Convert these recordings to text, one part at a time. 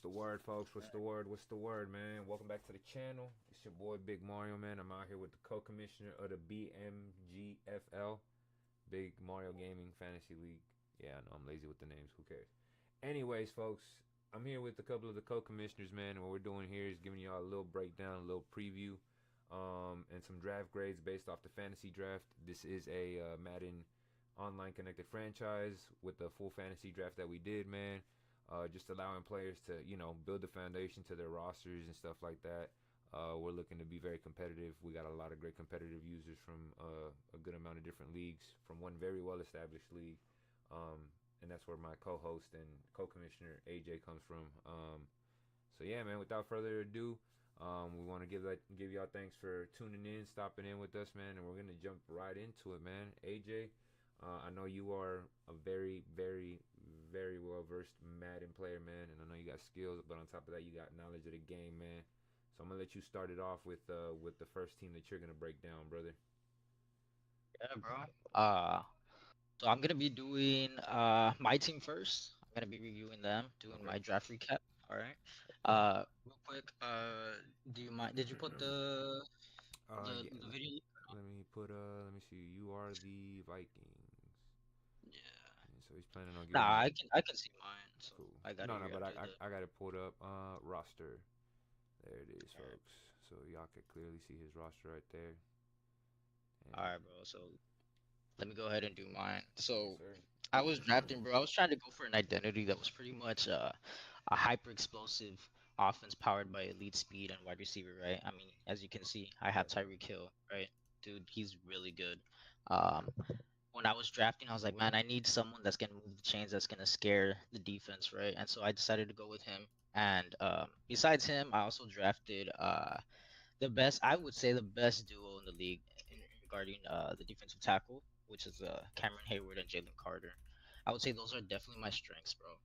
the word, folks? What's the word? What's the word, man? Welcome back to the channel. It's your boy Big Mario, man. I'm out here with the co-commissioner of the BMGFL, Big Mario Gaming Fantasy League. Yeah, I know I'm lazy with the names. Who cares? Anyways, folks, I'm here with a couple of the co-commissioners, man. And what we're doing here is giving y'all a little breakdown, a little preview, and some draft grades based off the fantasy draft. This is a Madden online connected franchise with the full fantasy draft that we did, man. Just allowing players to, build the foundation to their rosters and stuff like that. We're looking to be very competitive. We got a lot of great competitive users from a good amount of different leagues, from one very well established league. And that's where my co host and co commissioner AJ comes from. So, yeah, man, without further ado, we want to give y'all thanks for tuning in, stopping in with us, man. And we're going to jump right into it, man. AJ, I know you are a very, very, very well versed Madden player, man, and I know you got skills, but on top of that, you got knowledge of the game, man. So I'm gonna let you start it off with the first team that you're gonna break down, brother. Yeah, bro. So I'm gonna be doing my team first. I'm gonna be reviewing them, doing Okay. my draft recap. All right. Real quick. Do you mind? Did you put the Yeah. the video? Let me see. You are the Vikings. Yeah. And so he's planning on giving Nah, me I can see mine. So cool. I got it No, no, here but after the. I got it pulled up. Roster. There it is, All right. folks. So y'all can clearly see his roster right there. All And right, bro. So let me go ahead and do mine. yes, So sir. I was drafting, bro. I was trying to go for an identity that was pretty much a hyper explosive offense powered by elite speed and wide receiver, right? I mean, as you can see, I have Yep. Tyreek Hill, right? Dude, he's really good. Um, when I was drafting, I was like, man, I need someone that's gonna move the chains, that's gonna scare the defense, right? And so I decided to go with him. And besides him, I also drafted the best, I would say, the best duo in the league regarding the defensive tackle, which is Cameron Hayward and Jalen Carter. I would say those are definitely my strengths, bro.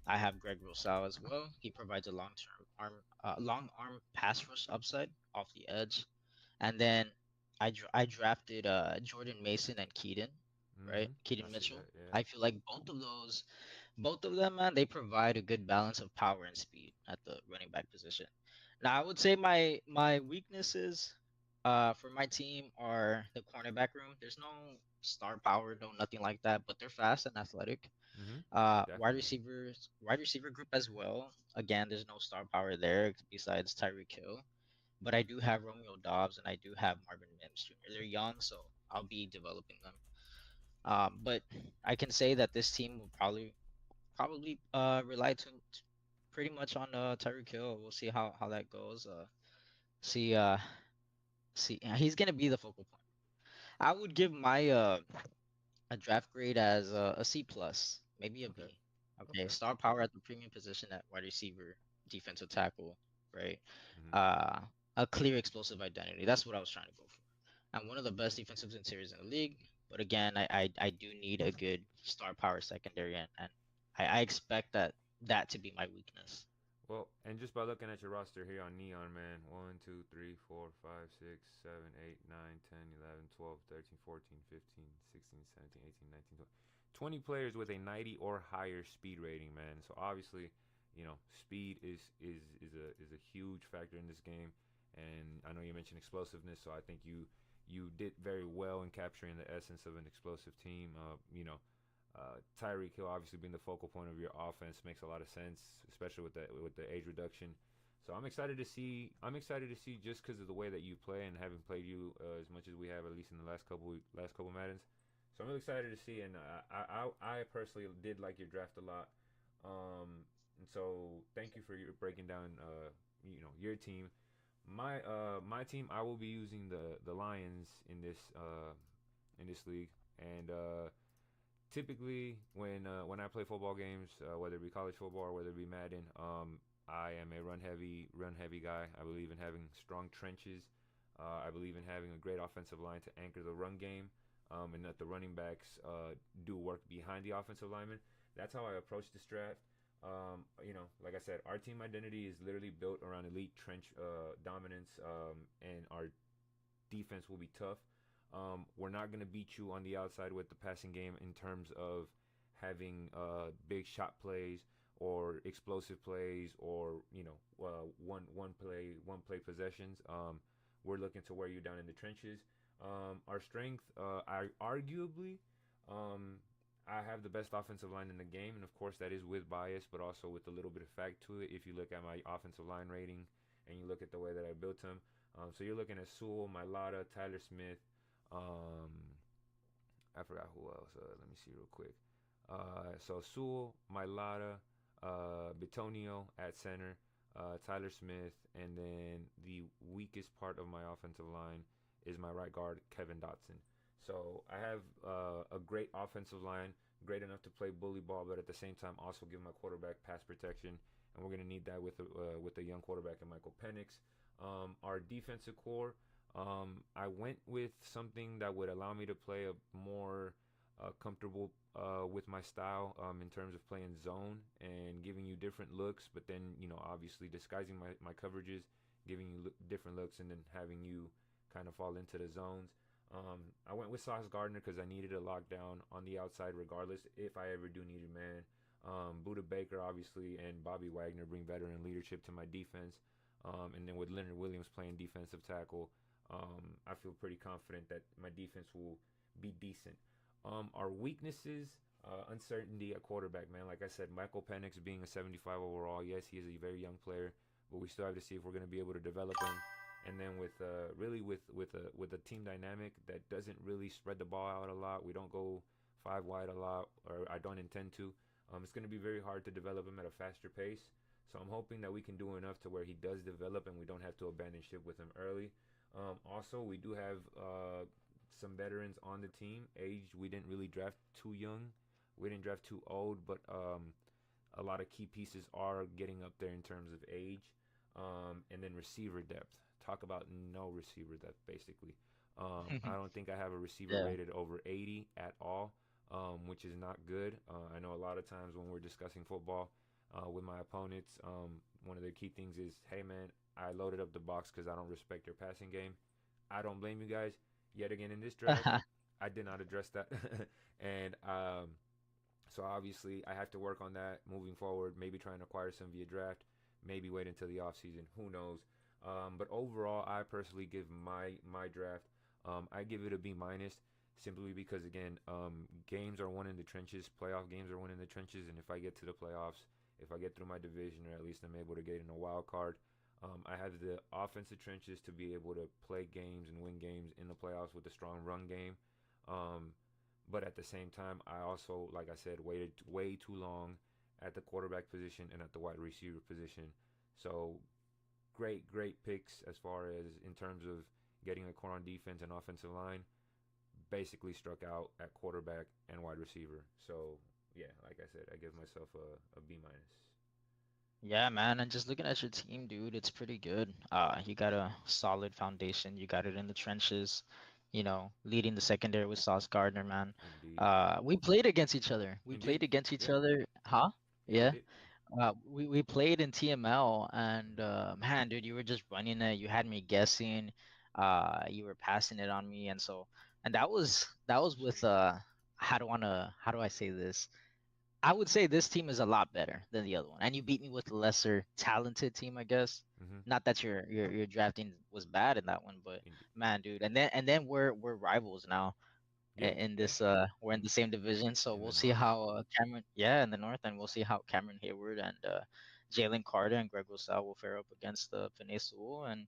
I have Greg Rosal as well. He provides a long arm pass rush upside off the edge, and then I drafted Jordan Mason and Keaton, right? Mm-hmm. I Keaton see Mitchell. that. Yeah. I feel like both of them, man, they provide a good balance of power and speed at the running back position. Now, I would say my weaknesses, for my team are the cornerback room. There's no star power, no nothing like that, but they're fast and athletic. Mm-hmm. Wide Definitely. receivers, wide receiver group as well. Again, there's no star power there besides Tyreek Hill, but I do have Romeo Dobbs and I do have Marvin Mims Jr. They're young, so I'll be developing them. But I can say that this team will probably rely pretty much on Tyreek Hill. We'll see how that goes. See see he's gonna be the focal point. I would give my a draft grade as a C plus, maybe a Okay. B. Okay, Okay. star power at the premium position at wide receiver, defensive tackle, right? Mm-hmm. Uh, a clear explosive identity. That's what I was trying to go for. I'm one of the best defensive interiors in the league, but again, I do need a good star power secondary, and I expect that to be my weakness. Well, and just by looking at your roster here on Neon, man, 1, 2, 3, 4, 5, 6, 7, 8, 9, 10, 11, 12, 13, 14, 15, 16, 17, 18, 19, 20. 20 players with a 90 or higher speed rating, man. So obviously, speed is a huge factor in this game. And I know you mentioned explosiveness, so I think you did very well in capturing the essence of an explosive team. Tyreek Hill obviously being the focal point of your offense makes a lot of sense, especially with the age reduction. So I'm excited to see. I'm excited to see just because of the way that you play and having played you as much as we have, at least in the last couple Maddens. So I'm really excited to see, and I personally did like your draft a lot. And so thank you for your breaking down. Your team. My team. I will be using the Lions in this league, and typically when I play football games, whether it be college football or whether it be Madden, I am a run heavy guy. I believe in having strong trenches. I believe in having a great offensive line to anchor the run game, and that the running backs do work behind the offensive linemen. That's how I approach this draft. Like I said, our team identity is literally built around elite trench dominance, and our defense will be tough. We're not going to beat you on the outside with the passing game in terms of having big shot plays or explosive plays, or one play possessions. We're looking to wear you down in the trenches. Our strength, I arguably, um, I have the best offensive line in the game, and of course that is with bias, but also with a little bit of fact to it. If you look at my offensive line rating and you look at the way that I built them, so you're looking at Sewell, Mailata, Tyler Smith. Um, I forgot who else. Let me see real quick. So Sewell, Mailata, Bitonio at center, Tyler Smith, and then the weakest part of my offensive line is my right guard, Kevin Dotson. So I have a great offensive line, great enough to play bully ball, but at the same time also give my quarterback pass protection, and we're gonna need that with a young quarterback in Michael Penix. Our defensive core, I went with something that would allow me to play a more comfortable with my style in terms of playing zone and giving you different looks, but then obviously disguising my coverages, giving you different looks, and then having you kind of fall into the zones. I went with Sauce Gardner because I needed a lockdown on the outside, regardless if I ever do need a man. Buda Baker, obviously, and Bobby Wagner bring veteran leadership to my defense. And then with Leonard Williams playing defensive tackle, I feel pretty confident that my defense will be decent. Our weaknesses, uncertainty at quarterback, man. Like I said, Michael Penix being a 75 overall, yes, he is a very young player, but we still have to see if we're going to be able to develop him. And then with really with a team dynamic that doesn't really spread the ball out a lot, we don't go five wide a lot, or I don't intend to. It's going to be very hard to develop him at a faster pace. So I'm hoping that we can do enough to where he does develop and we don't have to abandon ship with him early. Also, we do have some veterans on the team. Age, we didn't really draft too young. We didn't draft too old, but a lot of key pieces are getting up there in terms of age. And then receiver depth. Talk about no receiver depth, basically. I don't think I have a receiver Yeah. rated over 80 at all, which is not good. I know a lot of times when we're discussing football with my opponents, one of the key things is, hey, man, I loaded up the box because I don't respect your passing game. I don't blame you guys. Yet again in this draft, I did not address that. And so obviously I have to work on that moving forward, maybe try and acquire some via draft, maybe wait until the offseason. Who knows? But overall, I personally give my draft, I give it a B minus, simply because again, games are won in the trenches. Playoff games are won in the trenches, and if I get to the playoffs, if I get through my division, or at least I'm able to get in a wild card, I have the offensive trenches to be able to play games and win games in the playoffs with a strong run game. Um, but at the same time, I also, like I said, waited way too long at the quarterback position and at the wide receiver position. So great picks as far as in terms of getting a core on defense and offensive line. Basically struck out at quarterback and wide receiver. So yeah, like I said, I give myself a B minus. Yeah, man, and just looking at your team, dude, it's pretty good. You got a solid foundation. You got it in the trenches, leading the secondary with Sauce Gardner, man. Indeed, We played against each other. We indeed, played against each yeah, other, huh? yeah, we Yeah. did. We played in TML, and Mm-hmm. man, dude, you were just running it. You had me guessing. You were passing it on me, and so, and that was with how do I say this? I would say this team is a lot better than the other one, and you beat me with a lesser talented team, I guess. Mm-hmm. Not that your drafting was bad in that one, but Indeed. man, dude, and then we're rivals now Yeah, in yeah, this we're in in the same division, so in the we'll see north. how Cameron, yeah, in the north, and we'll see how Cameron Hayward and Jalen Carter and Greg Rosal will fare up against the Panay Sewell and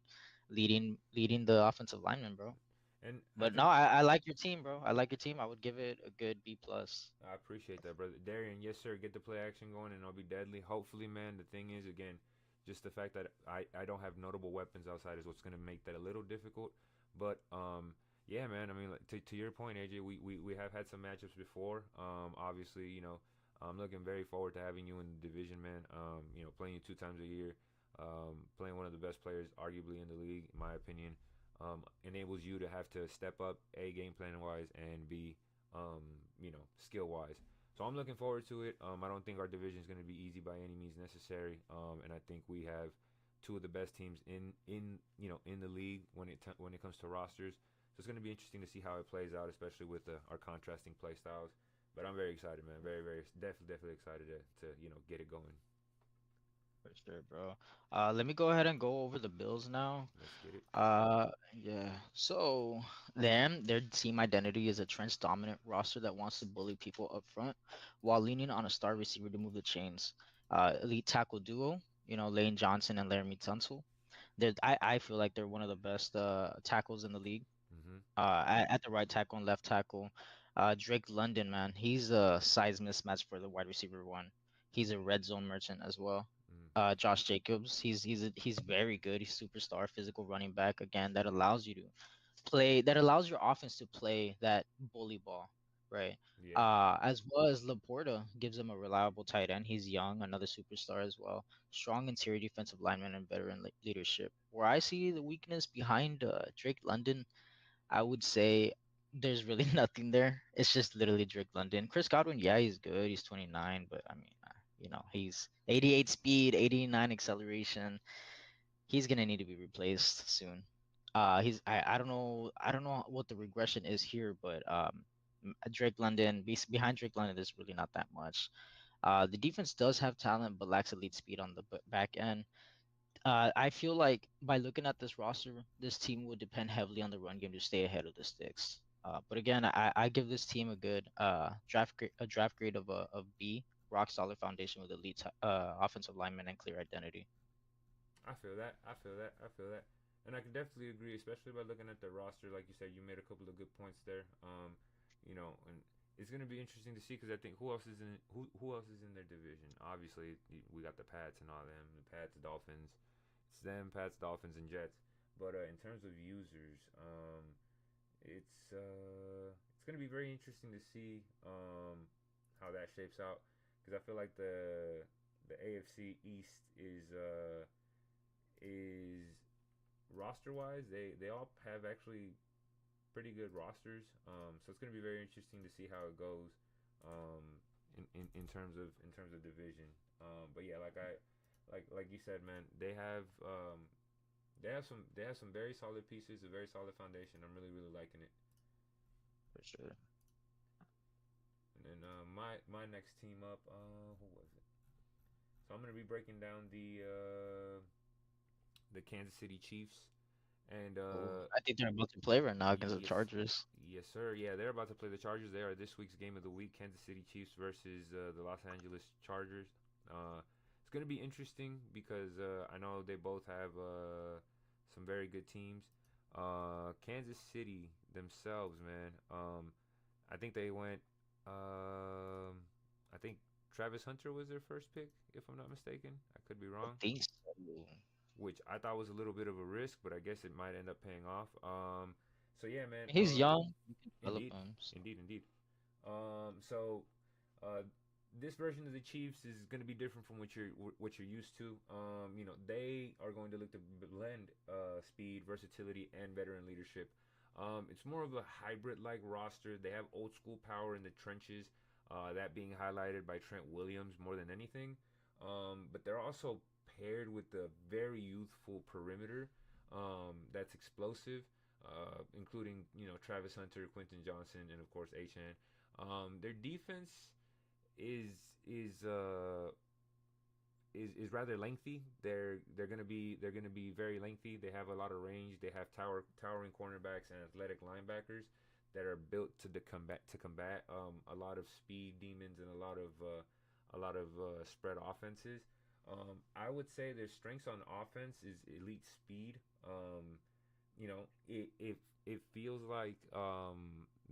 leading the offensive lineman, bro. And I But no, think I like your team, bro. I like your team. I would give it a good B plus. I appreciate that, brother. Darian, yes, sir. Get the play action going, and I'll be deadly. Hopefully, man. The thing is, again, just the fact that I don't have notable weapons outside is what's going to make that a little difficult. But yeah, man. I mean, like, to your point, AJ, we have had some matchups before. Obviously, I'm looking very forward to having you in the division, man. Playing you two times a year, playing one of the best players, arguably in the league, in my opinion, enables you to have to step up, a game plan wise, and b skill wise. So I'm looking forward to it. I don't think our division is going to be easy by any means necessary. And I think we have two of the best teams in the league when it comes to rosters. So it's going to be interesting to see how it plays out, especially with our contrasting play styles. But I'm very excited, man. Very, very, definitely excited to get it going. For sure, bro. Let me go ahead and go over the Bills now. Let's get it. Yeah. So their team identity is a trench dominant roster that wants to bully people up front while leaning on a star receiver to move the chains. Elite tackle duo, Lane Johnson and Laramie Tunsil. I feel like they're one of the best tackles in the league. Mhm. At the right tackle and left tackle. Drake London, man, he's a size mismatch for the wide receiver one. He's a red zone merchant as well. Mm. Josh Jacobs, he's very good. He's superstar physical running back again that allows you to that allows your offense to play that bully ball, right? Yeah. As well as Laporta gives him a reliable tight end. He's young, another superstar as well. Strong interior defensive lineman and veteran leadership. Where I see the weakness behind Drake London, I would say there's really nothing there. It's just literally Drake London. Chris Godwin, yeah, he's good. He's 29, but I mean, he's 88 speed, 89 acceleration. He's gonna need to be replaced soon. I don't know what the regression is here, but Drake London behind Drake London, there's really not that much. The defense does have talent, but lacks elite speed on the back end. I feel like by looking at this roster, this team would depend heavily on the run game to stay ahead of the sticks. But again, I give this team a good draft grade of B, rock solid foundation with elite offensive linemen and clear identity. I feel that. I feel that. I feel that. And I can definitely agree, especially by looking at the roster. Like you said, you made a couple of good points there. And it's gonna be interesting to see because I think who else is in their division. Obviously, we got the Pats and all them. The Pats, Dolphins. It's them, Pats, Dolphins, and Jets. But in terms of users, it's gonna be very interesting to see how that shapes out because I feel like the AFC East is roster wise they all have actually pretty good rosters. So it's gonna be very interesting to see how it goes. Um, in terms of division. But yeah, like you said, man, they have some very solid pieces, a very solid foundation. I'm really liking it. For sure. And then my next team up, who was it? So I'm gonna be breaking down the Kansas City Chiefs. And Oh, I think they're about to play right now against the yes, Chargers. yes, sir. Yeah, they're about to play the Chargers. They are this week's game of the week: Kansas City Chiefs versus the Los Angeles Chargers. It's gonna be interesting because I know they both have some very good teams. Kansas City themselves, man. I think they went. I think Travis Hunter was their first pick, if I'm not mistaken. I could be I wrong, think so. which I thought was a little bit of a risk, but I guess it might end up paying off. So yeah, man. He's young. You can develop Indeed, him. So. indeed. So uh, this version of the Chiefs is going to be different from what you're used to. They are going to look to blend speed, versatility, and veteran leadership. It's more of a hybrid-like roster. They have old school power in the trenches, that being highlighted by Trent Williams more than anything. But they're also paired with a very youthful perimeter that's explosive, including Travis Hunter, Quentin Johnson, and of course Achan. Their defense is is uh, is rather lengthy. They're gonna be very lengthy. They have a lot of range. They have towering cornerbacks and athletic linebackers that are built to combat a lot of speed demons and a lot of spread offenses. I would say their strengths on offense is elite speed. It feels like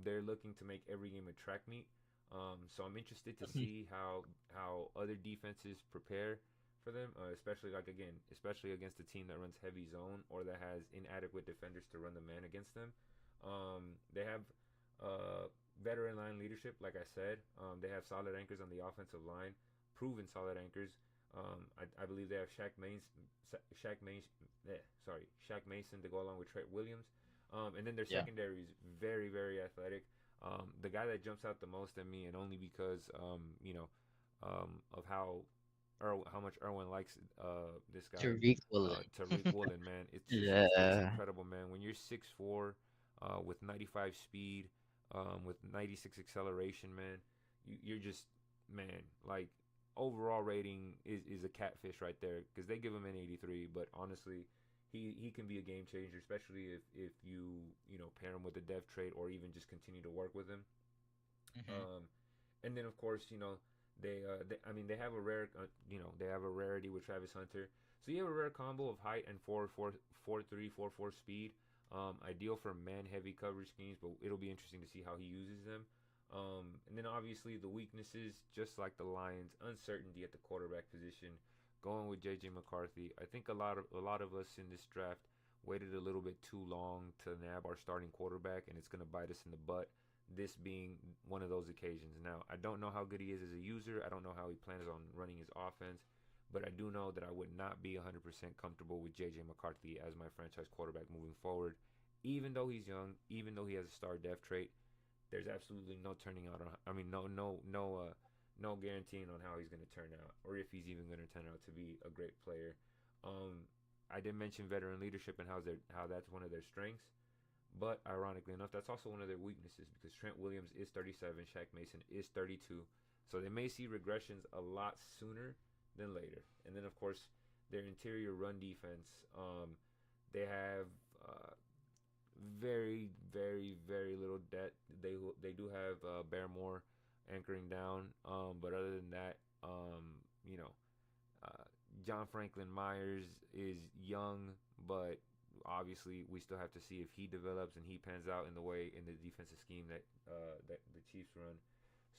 they're looking to make every game a track meet. So I'm interested to see how other defenses prepare for them, especially against a team that runs heavy zone or that has inadequate defenders to run the man against them. They have veteran line leadership, like I said. They have solid anchors on the offensive line, proven solid anchors. I believe they have Shaq Mason to go along with Trent Williams. And then their Yeah. secondary is very, very athletic. The guy that jumps out the most at me, and only because of how much Erwin likes this guy, Tariq Woolen. Tariq Woolen, man. It's Yeah. incredible, man. When you're 6'4", with 95 speed, with 96 acceleration, man, you're just, man, like overall rating is a catfish right there because they give him an 83, but honestly, he can be a game changer, especially if you know pair him with a dev trait or even just continue to work with him. Hmm. Um, and then of course you know they I mean they have a rare you know they have a rarity with Travis Hunter. So you have a rare combo of height and 4.3, 4.4 speed. Ideal for man heavy coverage schemes, but it'll be interesting to see how he uses them. And then obviously the weaknesses, just like the Lions, uncertainty at the quarterback position. Going with JJ McCarthy, I think a lot of us in this draft waited a little bit too long to nab our starting quarterback, and it's going to bite us in the butt. This being one of those occasions. Now, I don't know how good he is as a user. I don't know how he plans on running his offense, but I do know that I would not be 100% comfortable with JJ McCarthy as my franchise quarterback moving forward. Even though he's young, even though he has a star depth trait, there's absolutely no turning out on. I mean, no guaranteeing on how he's going to turn out, or if he's even going to turn out to be a great player. Um, I did mention veteran leadership and how that's one of their strengths, but ironically enough, that's also one of their weaknesses because Trent Williams is 37, Shaq Mason is 32, so they may see regressions a lot sooner than later. And then of course their interior run defense, they have very little depth. They do have Barrymore anchoring down, but other than that, you know, uh, John Franklin Myers is young, but obviously we still have to see if he develops and he pans out in the way in the defensive scheme that the Chiefs run.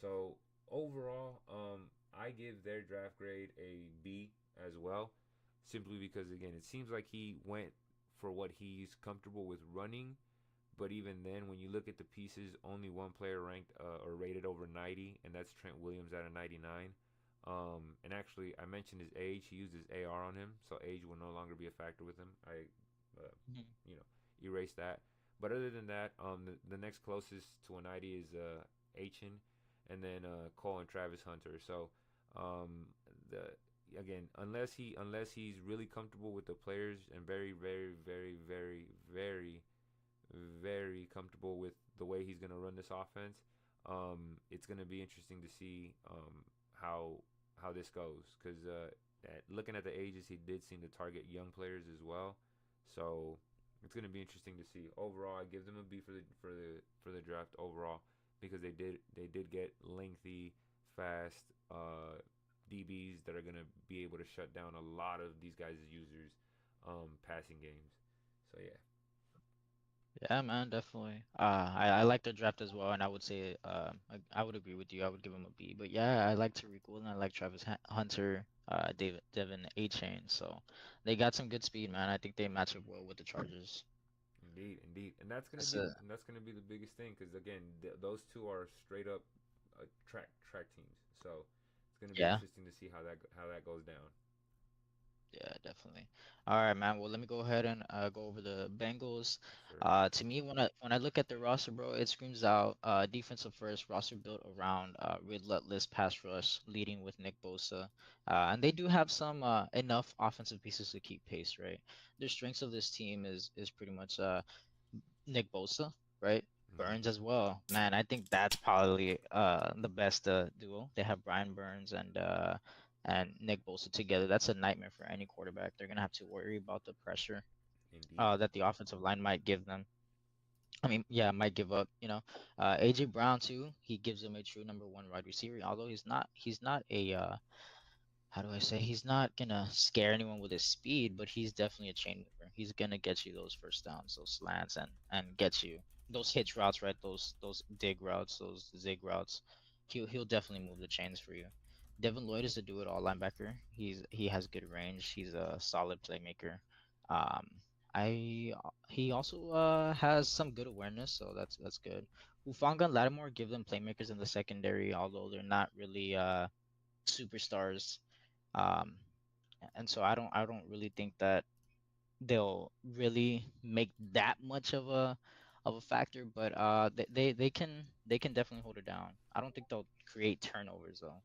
So overall, I give their draft grade a B as well, simply because again it seems like he went for what he's comfortable with running. But even then, when you look at the pieces, only one player ranked or rated over 90, and that's Trent Williams at a 99. And actually, I mentioned his age. He used his AR on him, so age will no longer be a factor with him. Uh, Hmm. you know, erase that. But other than that, the next closest to a 90 is Achin, and then Cole and Travis Hunter. So, the again, unless he's really comfortable with the players and very comfortable with the way he's gonna run this offense, it's gonna be interesting to see how how this goes because looking at the ages, he did seem to target young players as well. So it's gonna be interesting to see. Overall, I give them a B for the draft overall because they did get lengthy, fast DBs that are gonna be able to shut down a lot of these guys' users passing games. So yeah, Yeah, man, definitely. I like the draft as well, and I would say, I would agree with you. I would give him a B. But yeah, I like Tariq Woolen, I like Travis Hunter, Devin A Chain. So they got some good speed, man. I think they match up well with the Chargers. indeed, and that's gonna That's be a and that's gonna be the biggest thing because again, those two are straight up track teams. So it's gonna be yeah. interesting to see how that goes down. Yeah, definitely. All right, man. Well, let me go ahead and go over the Bengals. Yes, sir. To me, when I look at the roster, bro, it screams out defensive first roster built around relentless pass rush, leading with Nick Bosa, and they do have some enough offensive pieces to keep pace, right? The strengths of this team is pretty much Nick Bosa, right? Hmm. Burns as well. Man, I think that's probably the best duo. They have Brian Burns and Nick Bosa together. That's a nightmare for any quarterback. They're gonna have to worry about the pressure Indeed. that the offensive line might give them. I mean, yeah, might give up. AJ Brown too. He gives them a true number one wide receiver. Although he's not a how do I say, he's not gonna scare anyone with his speed, but he's definitely a chain mover. He's gonna get you those first downs, those slants, and get you those hitch routes, right? Those dig routes, those zig routes. He'll definitely move the chains for you. Devin Lloyd is a do it all linebacker. He has good range. He's a solid playmaker. Um, I he also has some good awareness, so that's good. Hufanga and Lattimore give them playmakers in the secondary, although they're not really superstars. um, and so I don't really think that they'll really make that much of a factor, but they can definitely hold it down. I don't think they'll create turnovers though.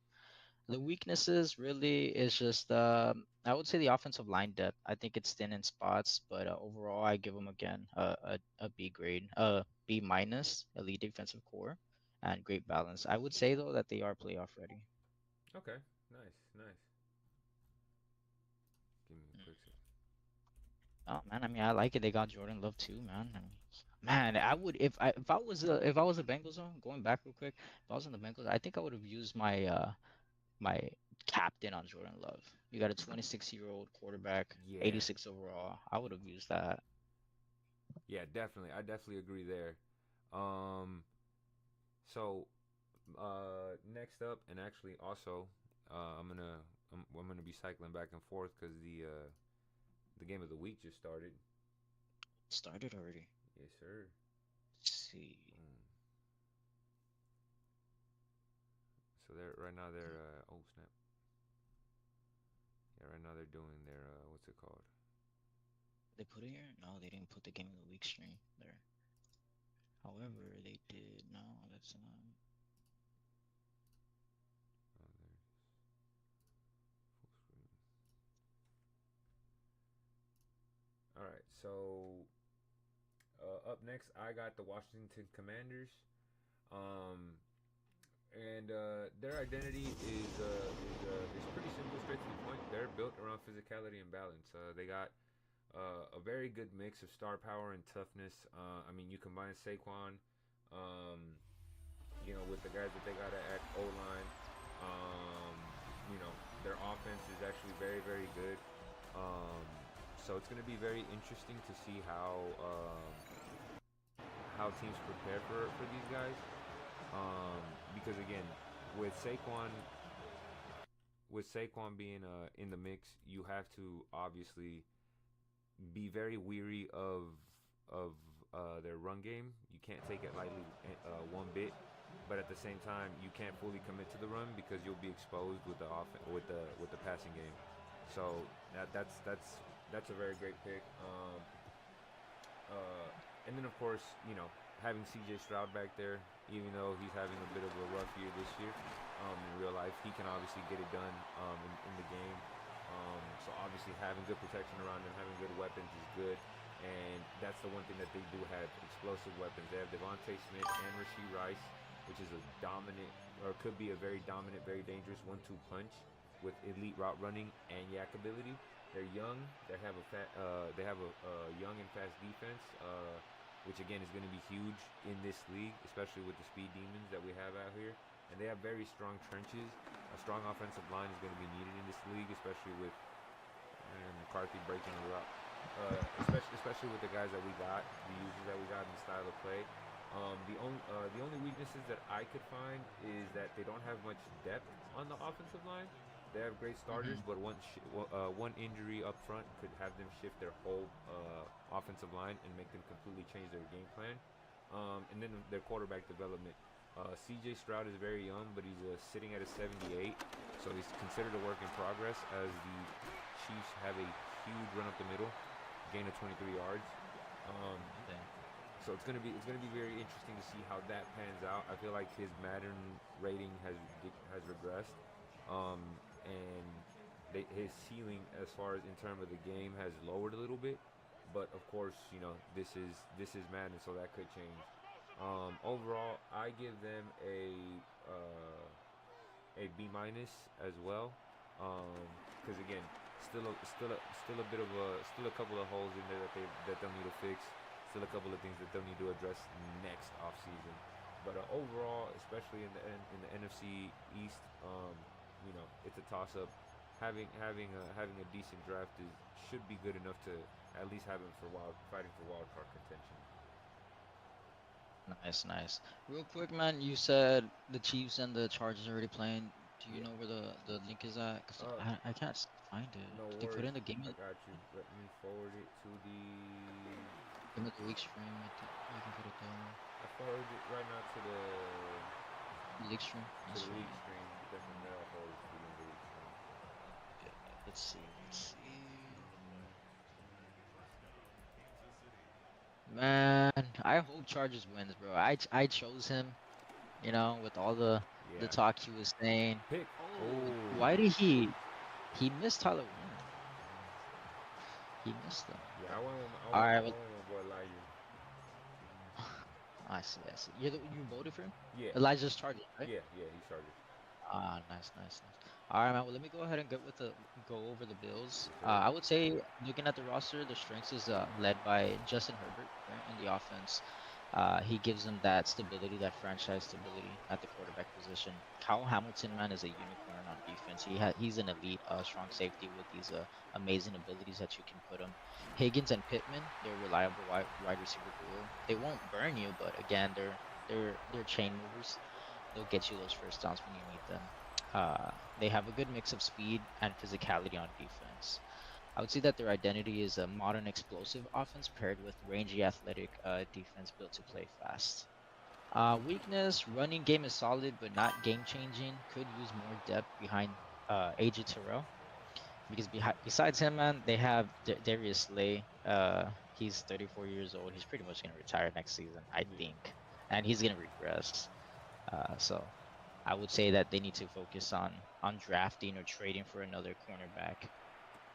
The weaknesses really is just I would say the offensive line depth. I think it's thin in spots, but overall I give them again a B grade, B minus, elite defensive core. and great balance. I would say though that they are playoff ready. Okay, nice, nice. Give me a Mm. quick second. Oh man, I mean I like it. They got Jordan Love too, man. I mean, man, I would if I was a Bengals though, going back real quick, if I was in the Bengals, I think I would have used my captain on Jordan Love. You got a 26-year-old quarterback, Yeah, 86 overall. I would have used that. yeah, definitely. I definitely agree there. Um, so next up, and actually also, I'm gonna be cycling back and forth because the game of the week just started. Started already. Yes, sir. Let's see. Mm. So they're right now they're oh snap. Yeah, right now they're doing their what's it called? They put it here? No, they didn't put the game of the week stream there. However, they did. No, that's not. Oh, there's full screen. All right, so up next, I got the Washington Commanders. Um, and their identity is pretty simple, straight to the point. They're built around physicality and balance. They got a very good mix of star power and toughness. I mean, you combine Saquon, um, with the guys that they got at O line. Um, their offense is actually very, very good. Um, so it's going to be very interesting to see how teams prepare for these guys. Because again, with Saquon with Saquon being in the mix, you have to obviously be very weary of their run game. You can't take it lightly one bit, but at the same time, you can't fully commit to the run because you'll be exposed with the with the passing game. So that's a very great pick. And then of course, having C.J. Stroud back there, even though he's having a bit of a rough year this year, in real life, he can obviously get it done in the game. So obviously having good protection around him, having good weapons is good. And that's the one thing that they do have, explosive weapons. They have Devontae Smith and Rasheed Rice, which is a dominant, or could be a very dominant, very dangerous 1-2 punch with elite route running and yak ability. They're young. They have a young and fast defense, which again is going to be huge in this league, especially with the speed demons that we have out here. And they have very strong trenches. A strong offensive line is going to be needed in this league, especially with McCarthy breaking the route. Especially with the guys that we got, the users that we got, and the style of play. The only weaknesses that I could find is that they don't have much depth on the offensive line. They have great starters, Mm-hmm. but one injury up front could have them shift their whole offensive line and make them completely change their game plan. And then their quarterback development. C.J. Stroud is very young, but he's sitting at a 78, so he's considered a work in progress. As the Chiefs have a huge run up the middle, gain of 23 yards. Um, Okay. so it's gonna be very interesting to see how that pans out. I feel like his Madden rating has regressed, um, and his ceiling as far as in terms of the game has lowered a little bit. But of course, this is Madden, so that could change. Overall, I give them a B minus as well, because again, still a bit of still a couple of holes in there that they'll need to fix. Still a couple of things that they'll need to address next off season. But overall, especially in the NFC East, it's a toss up. Having a decent draft should be good enough to at least have him for fighting for wild card contention. Nice, nice. Real quick, man, you said the Chiefs and the Chargers are already playing. Do you Yeah. know where the link is at? Cause Uh, I can't find it. no Did they put worries. in the I got you. Let me forward it to the. game of the week stream? I think you can put it there. I forwarded it right now to the League stream. Let's see. league stream. Then from there, I forwarded it to the league stream. Yeah, let's see. Let's see. Man, I hope Chargers wins, bro. I chose him, with all the Yeah. talk he was saying. Pick. Oh, why Oh. did he missed Tyler Warner? He missed them. Yeah, I All right, went with my boy Liar. I see. I see. You voted for him? Yeah, Elijah's Chargers, right? yeah, he's Chargers. Ah, nice, nice, nice. All right, man. Well, let me go ahead and go over the Bills. Yes, sir. I would say looking at the roster, the strengths is led by Justin Herbert, right, in the offense. He gives them that stability, that franchise stability at the quarterback position. Kyle Hamilton, man, is a unicorn on defense. He's an elite, strong safety with these amazing abilities that you can put him. Higgins and Pittman, they're reliable wide receiver duo. They won't burn you, but again, they're chain movers. They'll get you those first downs when you need them. They have a good mix of speed and physicality on defense. I would say that their identity is a modern explosive offense paired with rangy athletic defense built to play fast. Weakness, running game is solid but not game changing. Could use more depth behind AJ Terrell because besides him, man, they have Darius Slay. He's 34 years old. He's pretty much gonna retire next season, I Yeah. think, and he's gonna regress. So I would say that they need to focus on drafting or trading for another cornerback.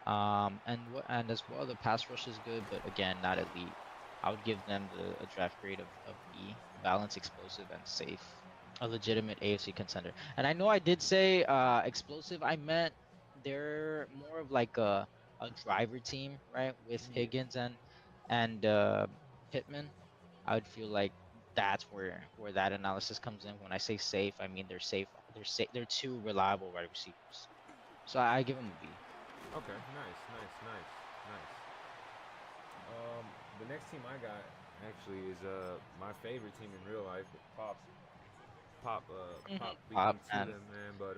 And as well, the pass rush is good, but again, not elite. I would give them a draft grade of B, balanced, explosive, and safe. A legitimate AFC contender. And I know I did say explosive. I meant they're more of like a driver team, right? With Yeah. Higgins and Pittman. I would feel like that's where that analysis comes in. When I say safe, I mean they're safe. They're safe. They're two reliable wide receivers. So I give them a B. Okay. Nice, nice, nice, nice. The next team I got actually is my favorite team in real life. Pop beat me Pop to and them, man. But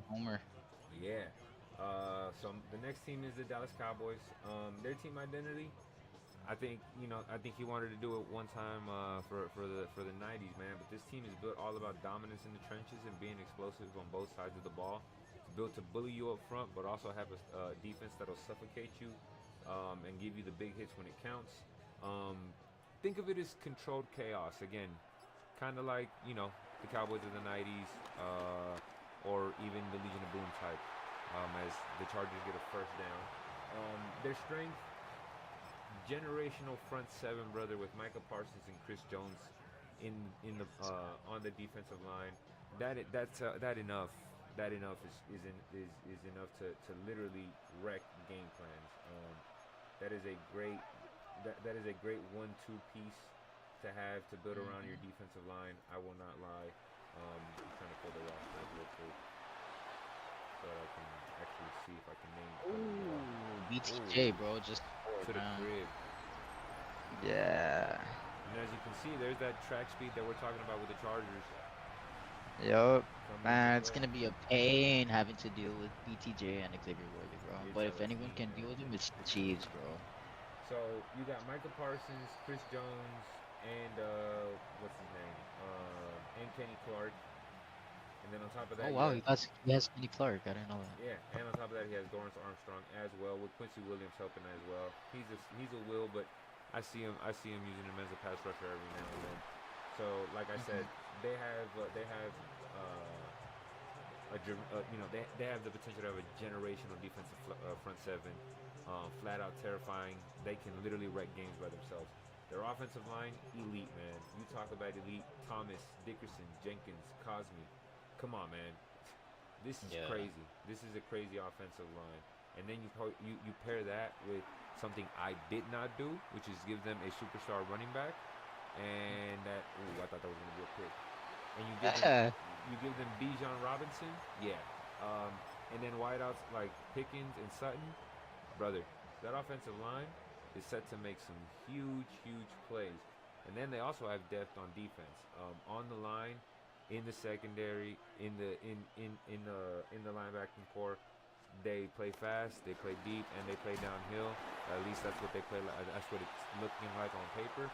Homer. yeah. So the next team is the Dallas Cowboys. Their team identity, I think he wanted to do it one time for the '90s, man. But this team is built all about dominance in the trenches and being explosive on both sides of the ball. It's built to bully you up front, but also have a defense that'll suffocate you and give you the big hits when it counts. Um, think of it as controlled chaos. Again, kind of like the Cowboys of the '90s, or even the Legion of Boom type. As the Chargers get a first down, their strength generational front seven, brother, with Micah Parsons and Chris Jones in the on the defensive line. That enough. That enough is enough to literally wreck game plans. That is a great that is a great 1-2 piece to have to build around your defensive line. I will not lie. I'm trying to pull the roster up real quick so that I can actually see if I can name. Ooh, BTJ, Ooh, bro, just to scored, the man. crib. Yeah. And as you can see, there's that track speed that we're talking about with the Chargers Yup. coming into Man, it's play. gonna be a pain having to deal with BTJ and Xavier Worthy, bro. It's But if anyone LSD, can deal man. with him, it's the Chiefs, bro. So you got Micah Parsons, Chris Jones, and what's his name? And Kenny Clark. And then on top of Oh that, you wow, have he has Kenny Clark. I didn't know that. yeah, and on top of that, he has Dorrance Armstrong as well, with Quincy Williams helping as well. He's a will, but I see him using him as a pass rusher every now and then. So like I said, Hmm. they have they have the potential to have a generational defensive front seven, flat out terrifying. They can literally wreck games by themselves. Their offensive line, elite, man. You talk about elite. Thomas, Dickerson, Jenkins, Cosme. Come on, man. This is Yeah. crazy. This is a crazy offensive line. And then you pair that with something I did not do, which is give them a superstar running back, and that I thought that was gonna be a pick. And Yeah. you give them Bijan Robinson, yeah. Um, and then wideouts like Pickens and Sutton, brother. That offensive line is set to make some huge plays. And then they also have depth on defense, on the line, in the secondary, in the linebacking core. They play fast, they play deep, and they play downhill. At least that's what they play. That's what it's looking like on paper.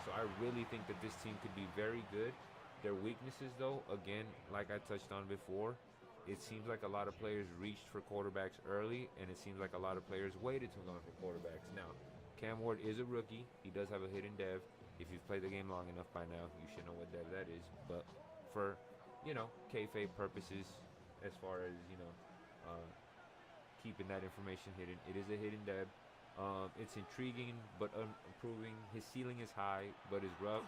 So I really think that this team could be very good. Their weaknesses, though, again, like I touched on before, it seems like a lot of players reached for quarterbacks early, and it seems like a lot of players waited too long for quarterbacks. Now, Cam Ward is a rookie. He does have a hidden dev. If you've played the game long enough by now, you should know what dev that is. But for, kayfabe purposes, as far as, uh, keeping that information hidden, it is a hidden dev. It's intriguing but improving. His ceiling is high, but his rough,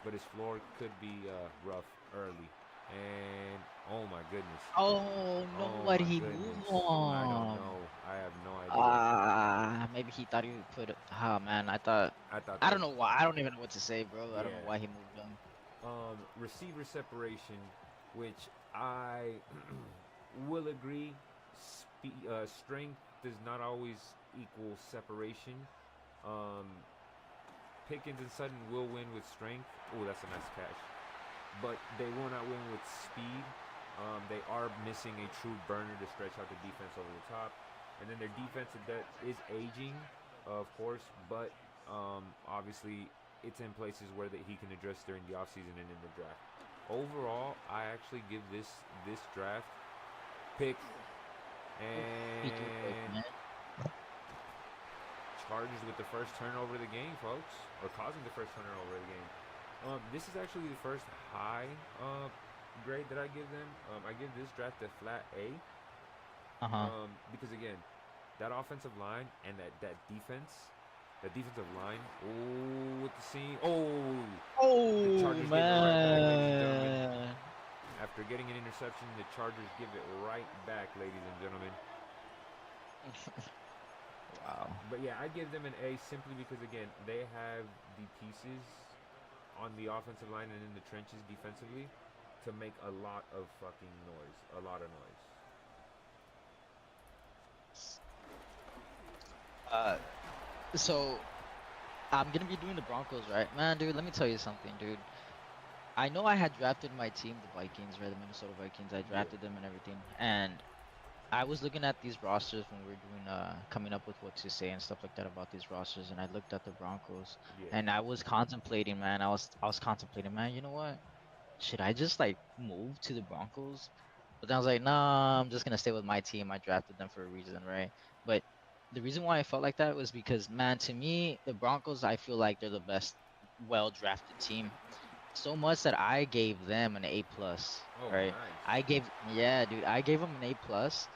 but his floor could be rough early. And oh my goodness, Oh no, oh why did my he move goodness, I don't on? know. I have no idea. Maybe he thought he would put. Ah, man, I thought. I thought I that, don't know why. I don't even know what to say, bro. I don't know yeah. why he moved him. Receiver separation, which I will agree, strength does not always equal separation. Um, Pickens and Sutton will win with strength. Oh, that's a nice catch. But they will not win with speed. They are missing a true burner to stretch out the defense over the top. And then their defensive depth is aging, of course, but obviously it's in places where that he can address during the offseason and in the draft. Overall, I actually give this draft pick He threw pick, and man. Chargers with the first turnover of the game, folks, or causing the first turnover of the game. This is actually the first high grade that I give them. I give this draft a flat A. Uh-huh. Because again, that offensive line and that defensive line. Oh, with the scene. Oh, the Oh Chargers give it right back, ladies and gentlemen. man. After getting an interception, the Chargers give it right back, ladies and gentlemen. Wow. But yeah, I give them an A simply because again, they have the pieces on the offensive line and in the trenches defensively to make a lot of fucking noise, a lot of noise. Uh, so I'm gonna be doing the Broncos, right? Man, dude, let me tell you something, dude. I know I had drafted my team, the Vikings, right? The Minnesota Vikings. I Yeah, drafted them and everything. And I was looking at these rosters when we were doing coming up with what to say and stuff like that about these rosters, and I looked at the Broncos yeah, and I was contemplating, man. I was contemplating, man, you know what? Should I just like move to the Broncos? But then I was like, nah, I'm just gonna stay with my team. I drafted them for a reason, right? But the reason why I felt like that was because, man, to me, the Broncos, I feel like they're the best, well drafted team. So much that I gave them an A plus, oh right? nice. Yeah, dude, I gave them an A plus.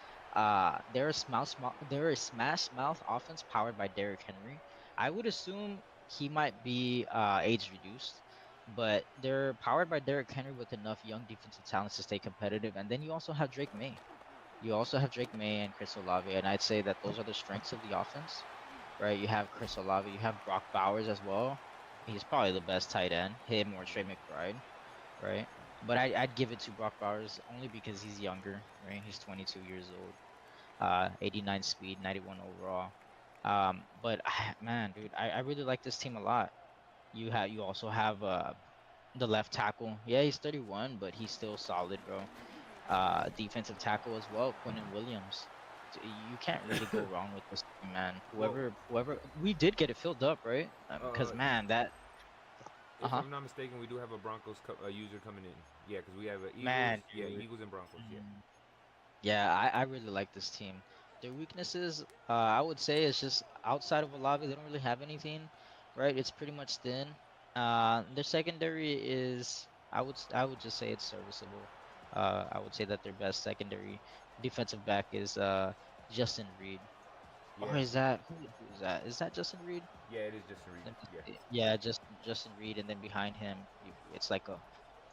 They're a smash mouth offense powered by Derrick Henry. I would assume he might be age reduced, but they're powered by Derrick Henry with enough young defensive talents to stay competitive. And then you also have Drake May. You also have Drake May and Chris Olave, and I'd say that those are the strengths of the offense, right? You have Chris Olave, you have Brock Bowers as well. He's probably the best tight end, him or Trey McBride, right? But I'd give it to Brock Bowers only because he's younger, right? He's 22 years old, 89 speed, 91 overall. But man, dude, I really like this team a lot. You also have the left tackle. Yeah, he's 31, but he's still solid, bro. Defensive tackle as well, Quentin Williams. You can't really go wrong with this team, man. Well, Whoever, we did get it filled up, right? Because uh, man, that, if uh-huh, I'm not mistaken, we do have a Broncos user coming in. Yeah, because we have Eagles. man, Yeah, dude. Eagles and Broncos. Yeah. Mm. Yeah, I really like this team. Their weaknesses, I would say, is just outside of Olave, they don't really have anything, right? It's pretty much thin. Their secondary is, I would just say it's serviceable. I would say that their best secondary defensive back is Justin Reed. Or Yeah. is that who is that? Is that Justin Reed? Yeah, it is Justin Reed. Let me Yeah. see. Yeah, just Justin Reed, and then behind him, it's like a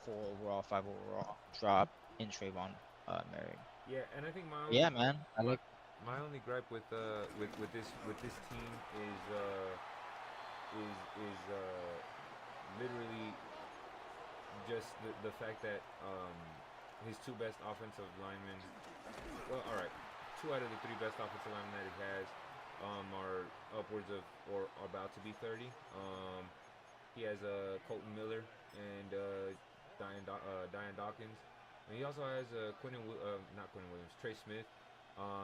4 overall, 5 overall drop in Trayvon Merrick. Yeah, and I think Yeah, man. I my like. my only gripe with this team is literally just the fact that his two best offensive linemen. Well, all right, two out of the three best offensive linemen that he has are upwards of or about to be 30. He has Colton Miller and Diane Dawkins, and he also has not Quentin Williams, Trey Smith.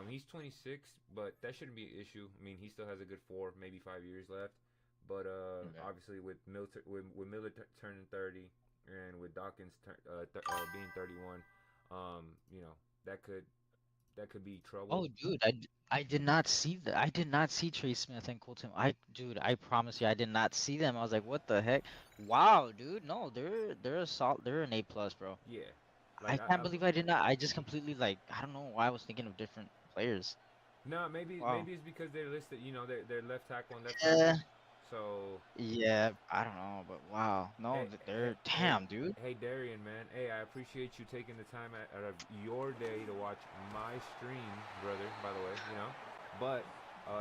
He's 26, but that shouldn't be an issue. I mean, he still has a good 4, maybe 5 years left. But Yeah. obviously, with Miller turning 30 and with Dawkins being 31, you know that could be trouble. Oh, dude, I did not see that. I did not see Trey Smith and Colton. Dude, I promise you, I did not see them. I was like, what the heck? Wow, dude, no, they're a salt. They're an A plus, bro. Yeah, like I can't believe I did not. I just completely like. I don't know why I was thinking of different players. No, maybe Wow. maybe it's because they're listed. You know, they're left tackle and left Yeah. tackle. So Yeah. I don't know, but wow. No, hey, they're hey, damn, dude. hey, Darian, man. Hey, I appreciate you taking the time out of your day to watch my stream, brother. By the way, you know, but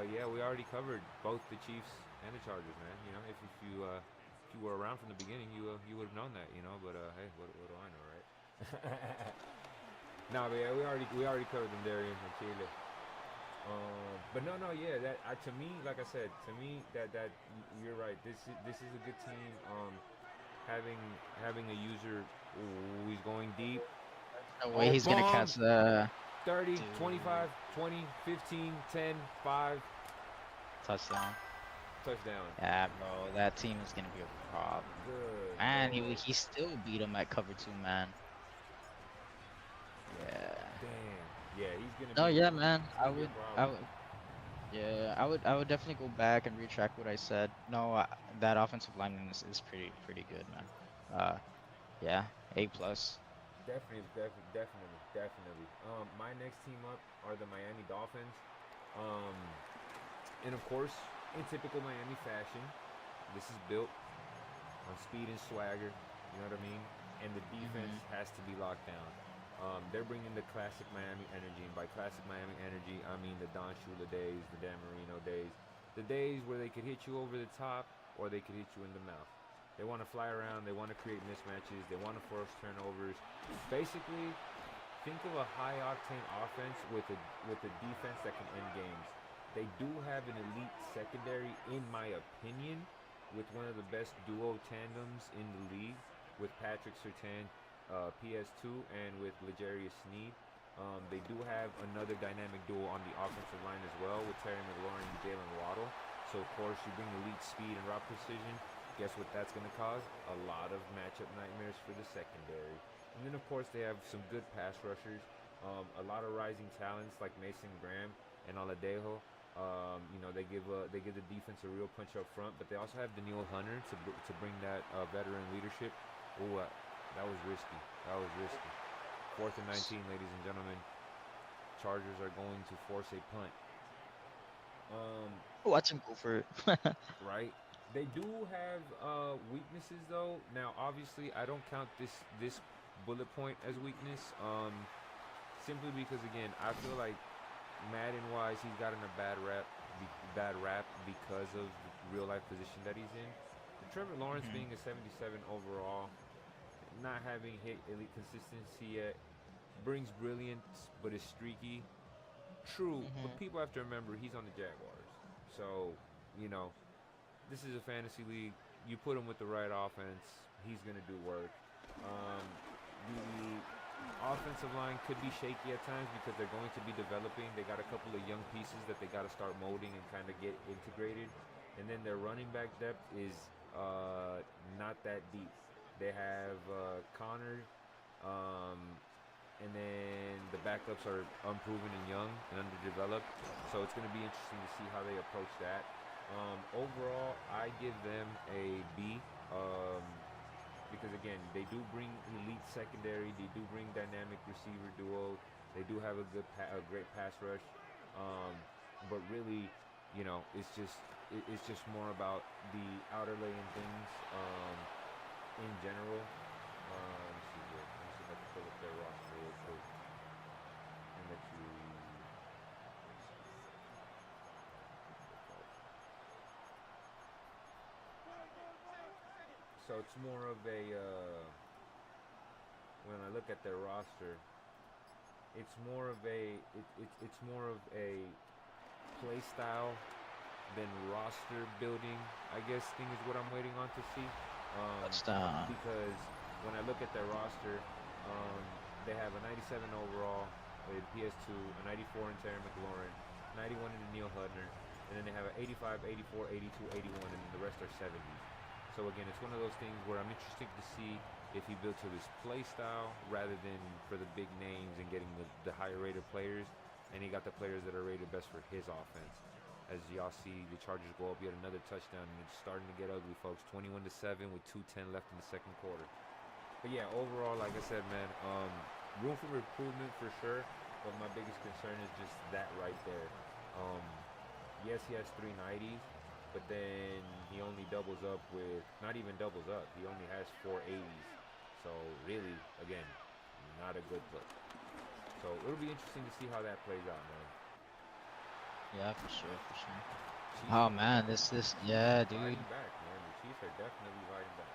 yeah, we already covered both the Chiefs and the Chargers, man. You know, if you were around from the beginning, you would have known that, you know. But hey, what do I know, right? No, but yeah, we already covered them, Darian and Chile. But no, yeah, that to me, like I said, to me that you're right. This is a good team. Having having a user, ooh, he's going deep. No way Oh, he's gonna bomb! catch the 30, dude 25, 20, 15, 10, 5, touchdown. touchdown. Yeah, bro, that team is gonna be a problem. Good Man, lord. he still beat him at cover two, man. Yeah. Damn. Yeah, No, yeah, man. he's gonna be a I problem. would, yeah, I would definitely go back and retract what I said. No, that offensive lineman is pretty good, man. Uh, yeah, A plus. Definitely. My next team up are the Miami Dolphins. Um, and of course, in typical Miami fashion, this is built on speed and swagger. You know what I mean? And the defense Mhm. has to be locked down. They're bringing the classic Miami energy, and by classic Miami energy, I mean the Don Shula days, the Dan Marino days, the days where they could hit you over the top or they could hit you in the mouth. They want to fly around. They want to create mismatches. They want to force turnovers. Basically, think of a high octane offense with a defense that can end games. They do have an elite secondary, in my opinion, with one of the best duo tandems in the league, with Patrick Surtain, PS2, and with Legarius Sneed. They do have another dynamic duo on the offensive line as well, with Terry McLaurin and Jalen Waddle. So of course you bring elite speed and route precision. Guess what that's going to cause? A lot of matchup nightmares for the secondary. And then of course they have some good pass rushers, a lot of rising talents like Mason Graham and Aladejo. They give the defense a real punch up front, but they also have Daniil Hunter to bring that veteran leadership. Oh, that was risky. That was risky. Fourth and 19, ladies and gentlemen. Chargers are going to force a punt. Um, Watch him go for it. right? They do have weaknesses though. Now, obviously, I don't count this bullet point as weakness. Simply because again, I feel like Madden wise, he's gotten a bad rap because of the real life position that he's in. And Trevor Lawrence Mhm. being a 77 overall, not having hit elite consistency yet, brings brilliance but is streaky. True, but Mhm. people have to remember he's on the Jaguars. So, you know, this is a fantasy league. You put him with the right offense, he's going to do work. Um, the offensive line could be shaky at times because they're going to be developing. They got a couple of young pieces that they got to start molding and kind of get integrated. And then their running back depth is not that deep. They have Connor, um, and then the backups are unproven and young and underdeveloped. So it's going to be interesting to see how they approach that. Overall, I give them a B. Because again, they do bring elite secondary. They do bring dynamic receiver duo. They do have a great pass rush. Um, but really, it's just more about the outer laying things in general. Let me see if I can pull up their roster real quick and let you. So it's more of a when I look at their roster, it's more of a play style than roster building. I guess thing is what I'm waiting on to see. Touchdown. Because when I look at their roster, um, they have a 97 overall with PS2, a 94 in Terry McLaurin, 91 in Neil Hudner, and then they have an 85, 84, 82, 81, and then the rest are 70s. So again, it's one of those things where I'm interested to see if he built to his play style rather than for the big names and getting the higher rated players. And he got the players that are rated best for his offense. As y'all see, the Chargers go up yet another touchdown, and it's starting to get ugly, folks. 21-7 with 2:10 left in the second quarter. But yeah, overall, like I said, man, room for improvement for sure. But my biggest concern is just that right there. yes, he has 390s, but then he only doubles up with, not even doubles up, he only has 480s. So really, again, not a good look. So it'll be interesting to see how that plays out, man. Yeah, for sure, for sure. Chiefs Oh are man, yeah, dude. fighting back, man. The Chiefs are definitely fighting back.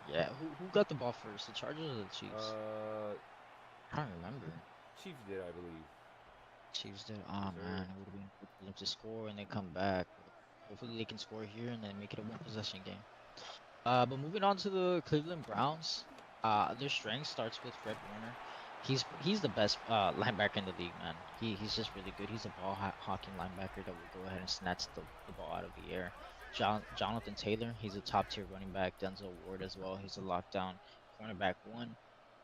Yeah, who got the ball first? The Chargers or the Chiefs? Uh, I don't remember. Chiefs did, I believe. Chiefs did. Yes, Oh sir. man, it would have been good for them to score and then come back. But hopefully they can score here and then make it a one possession game. But moving on to the Cleveland Browns. Their strength starts with Fred Warner. He's the best linebacker in the league, man. He's just really good. He's a hawking linebacker that will go ahead and snatch the ball out of the air. Jonathan Taylor, he's a top tier running back. Denzel Ward as well. He's a lockdown cornerback one.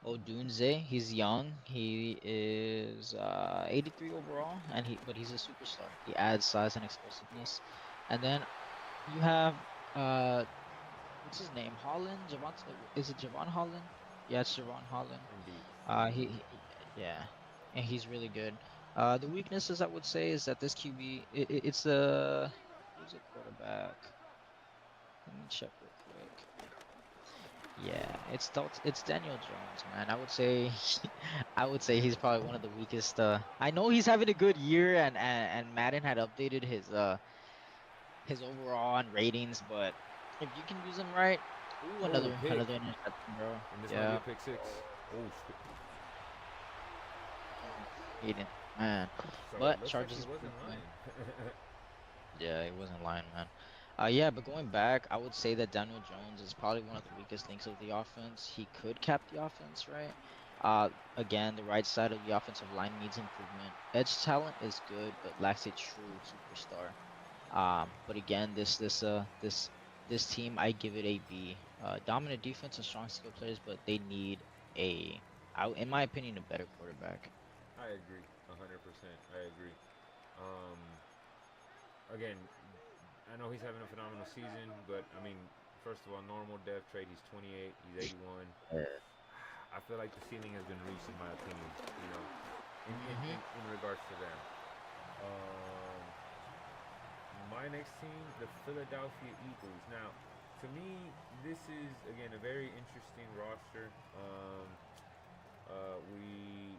Odunze, he's young. He is 83 overall, and he's a superstar. He adds size and explosiveness. And then you have uh what's his name? Holland? Is it Javon Holland? Yeah, it's Javon Holland. Indeed. Yeah, and he's really good. The weaknesses I would say is that this QB, it's the who's a quarterback? Let me check real quick. Yeah, it's Daniel Jones, man. I would say, I would say he's probably one of the weakest. I know he's having a good year, and Madden had updated his overall and ratings, but if you can use him right, ooh, Oh, pick. another interception, bro. And this might be Yeah. a pick six. Oh, shit. Aiden, man. So it But looks like he Chargers. wasn't lying. Yeah, he wasn't lying, man. Yeah, but going back, I would say that Daniel Jones is probably one of the weakest links of the offense. He could cap the offense, right? Again, the right side of the offensive line needs improvement. Edge talent is good, but lacks a true superstar. But again, this team, I give it a B. Dominant defense and strong skill players, but they need in my opinion, a better quarterback. I agree, 100%. I agree. Um, Again, I know he's having a phenomenal season, but I mean, first of all, normal dev trade, he's 28, he's 81. Yeah. I feel like the ceiling has been reached, in my opinion. You know, Hmm. in regards to them. Um, my next team, the Philadelphia Eagles. Now, to me, this is again a very interesting roster. We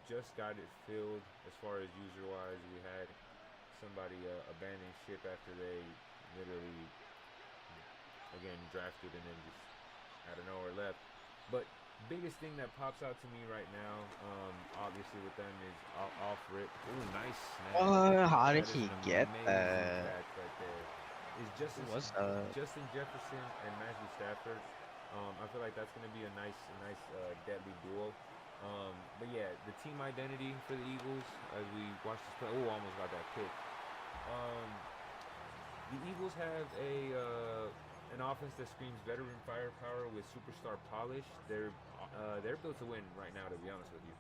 just got it filled as far as user wise. We had somebody abandon ship after they literally again drafted and then just out of nowhere left. But biggest thing that pops out to me right now, obviously with them is off rip. Ooh, nice snag. Oh, how did That is he an get amazing that? catch right there. Is Who was that? Justin Jefferson and Matthew Stafford. I feel like that's going to be a nice deadly duo. But yeah, the team identity for the Eagles as we watch this play. Oh, almost got that pick. Um, the Eagles have a an offense that screams veteran firepower with superstar polish. They're built to win right now. To be honest with you,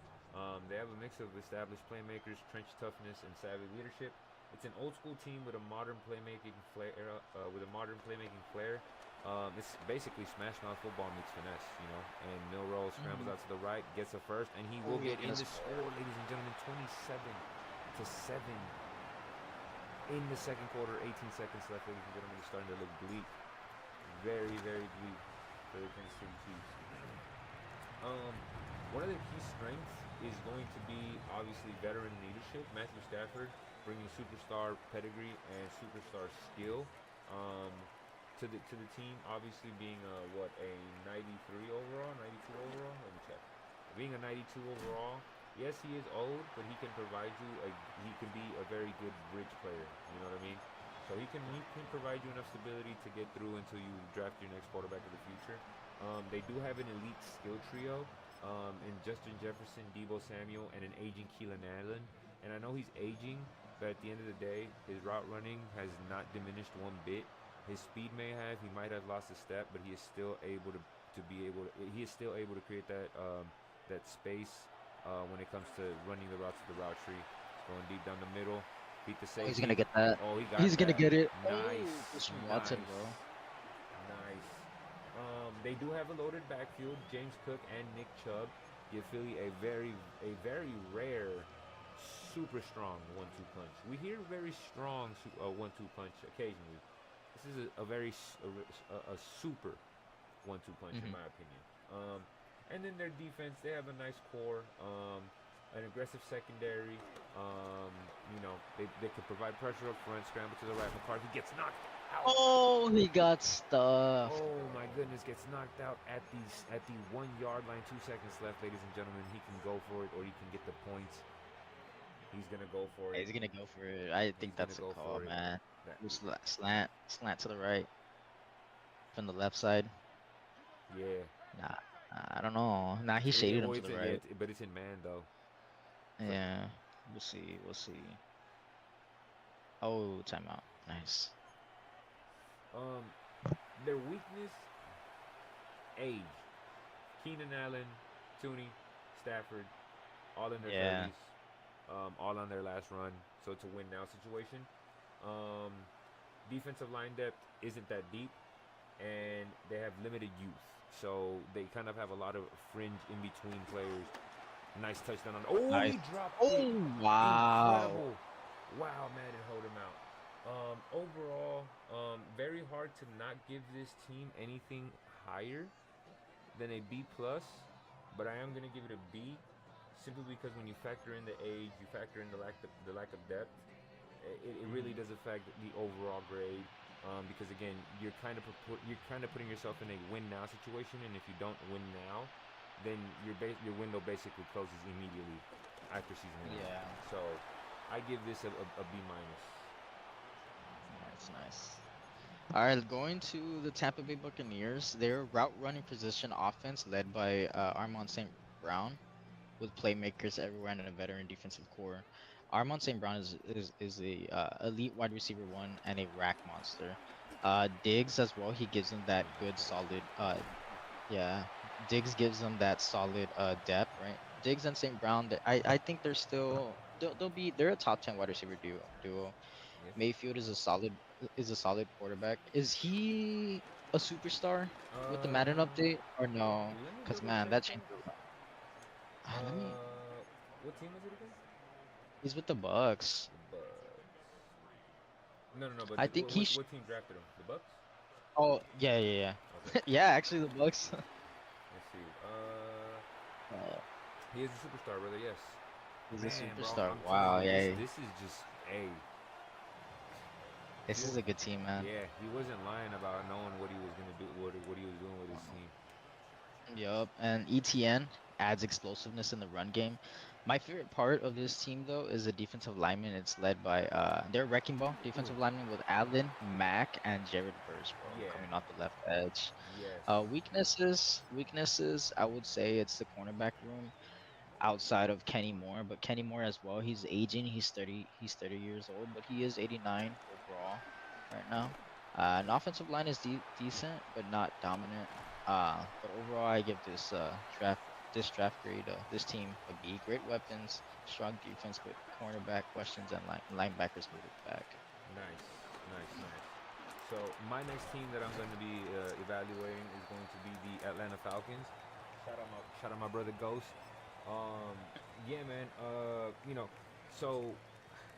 they have a mix of established playmakers, trench toughness, and savvy leadership. It's an old school team with a modern playmaking flair. It's basically smash mouth football meets finesse, you know. And Milrow scrambles Mhm. out to the right, gets a first, and he Oh, will he's get in gonna the score. score, ladies and gentlemen. 27-7 in the second quarter. 18 seconds left, ladies and gentlemen. It's starting to look bleak, very bleak for the Kansas City Chiefs. Um, One of the key strengths is going to be obviously veteran leadership. Matthew Stafford bringing superstar pedigree and superstar skill um, to the team. Obviously being a 93 overall, 92 overall. Let me check. Being a 92 overall. Yes, he is old, but he can be a very good bridge player. You know what I mean? So he can provide you enough stability to get through until you draft your next quarterback of the future. They do have an elite skill trio in Justin Jefferson, Debo Samuel, and an aging Keelan Allen. And I know he's aging, but at the end of the day, his route running has not diminished one bit. His speed he might have lost a step, but he is still able he is still able to create that space when it comes to running the routes of the route tree. Going deep down the middle, beat the Oh, he's gonna safety. get that. Oh, he got He's gonna that. get it. Nice, Oh, Christian Watson, nice, bro. nice. They do have a loaded backfield. James Cook and Nick Chubb give Philly a very rare super strong 1-2 punch. We hear very strong 1-2 punch occasionally. This is a very a super 1-2 punch in Hmm. my opinion. And then their defense, they have a nice core, an aggressive secondary. Um, they can provide pressure up front, scramble to the right. McCarthy gets knocked out. Oh, he got stuffed. Oh my goodness, gets knocked out at the 1 yard line. 2 seconds left, ladies and gentlemen. He can go for it, or he can get the points. He's gonna go for Yeah, it. he's gonna go for it. I He's think gonna that's a go call, for it. man. That, Slant to the right from the left side. yeah. Nah, I don't know. Nah, he shaded him to the right. But it's in man though. So, Yeah, we'll see. We'll see. Oh, timeout. Nice. um, their weakness, age. Keenan Allen, Tooney, Stafford, all in their Yeah. 30s, all on their last run. So it's a win now situation. Um, defensive line depth isn't that deep, and they have limited youth. So they kind of have a lot of fringe in between players. Nice touchdown on. Oh, Nice. he dropped it. Oh, wow. Incredible. Wow, man, it hold him out. Overall, very hard to not give this team anything higher than a B plus, but I am gonna give it a B, simply because when you factor in the age, you factor in the lack of depth, it really Mhm. does affect the overall grade. Because again, you're kind of putting yourself in a win now situation, and if you don't win now, then your window basically closes immediately after season one. Yeah. So I give this a B minus. Nice, nice. All right, going to the Tampa Bay Buccaneers. Their route running position offense led by Armon St. Brown, with playmakers everywhere and a veteran defensive core. Armon St. Brown is a elite wide receiver one and a rack monster. Diggs as well. He gives them that good solid. Yeah, Diggs gives them that solid depth, right? Diggs and St. Brown. I think they're still they're a top 10 wide receiver duo. Yeah. Mayfield is a solid quarterback. Is he a superstar with the Madden update or no? Let me Cause double man, check that that. changed. Let me. What team was it again? He's with the Bucks. The Bucks. No. But I think he's. what team drafted him? The Bucks. Oh yeah. Okay. Yeah, actually the Bucks. Let's see. Uh, He is a superstar, brother. Yes. he's a Man, bro, superstar. I'm telling Wow. you, this Yeah. this is just a. This is a good team, man. Yeah, he wasn't lying about knowing what he was gonna do, what he was doing with his team. Yup. And ETN adds explosiveness in the run game. My favorite part of this team though is the defensive lineman. It's led by their wrecking ball Ooh, defensive lineman with Allen, Mack, and Jared Verse, bro, yeah, coming off the left edge. yes, Weaknesses. I would say it's the cornerback room outside of Kenny Moore, but Kenny Moore as well. He's aging. He's 30 years old, but he is 89 overall right now. An offensive line is decent, but not dominant. But overall, I give this draft grade this team a B. Great weapons, strong defense, but cornerback questions and linebackers moving back. nice. So my next team that I'm going to be evaluating is going to be the Atlanta Falcons. Shout out my brother Ghost. Um, yeah, man. So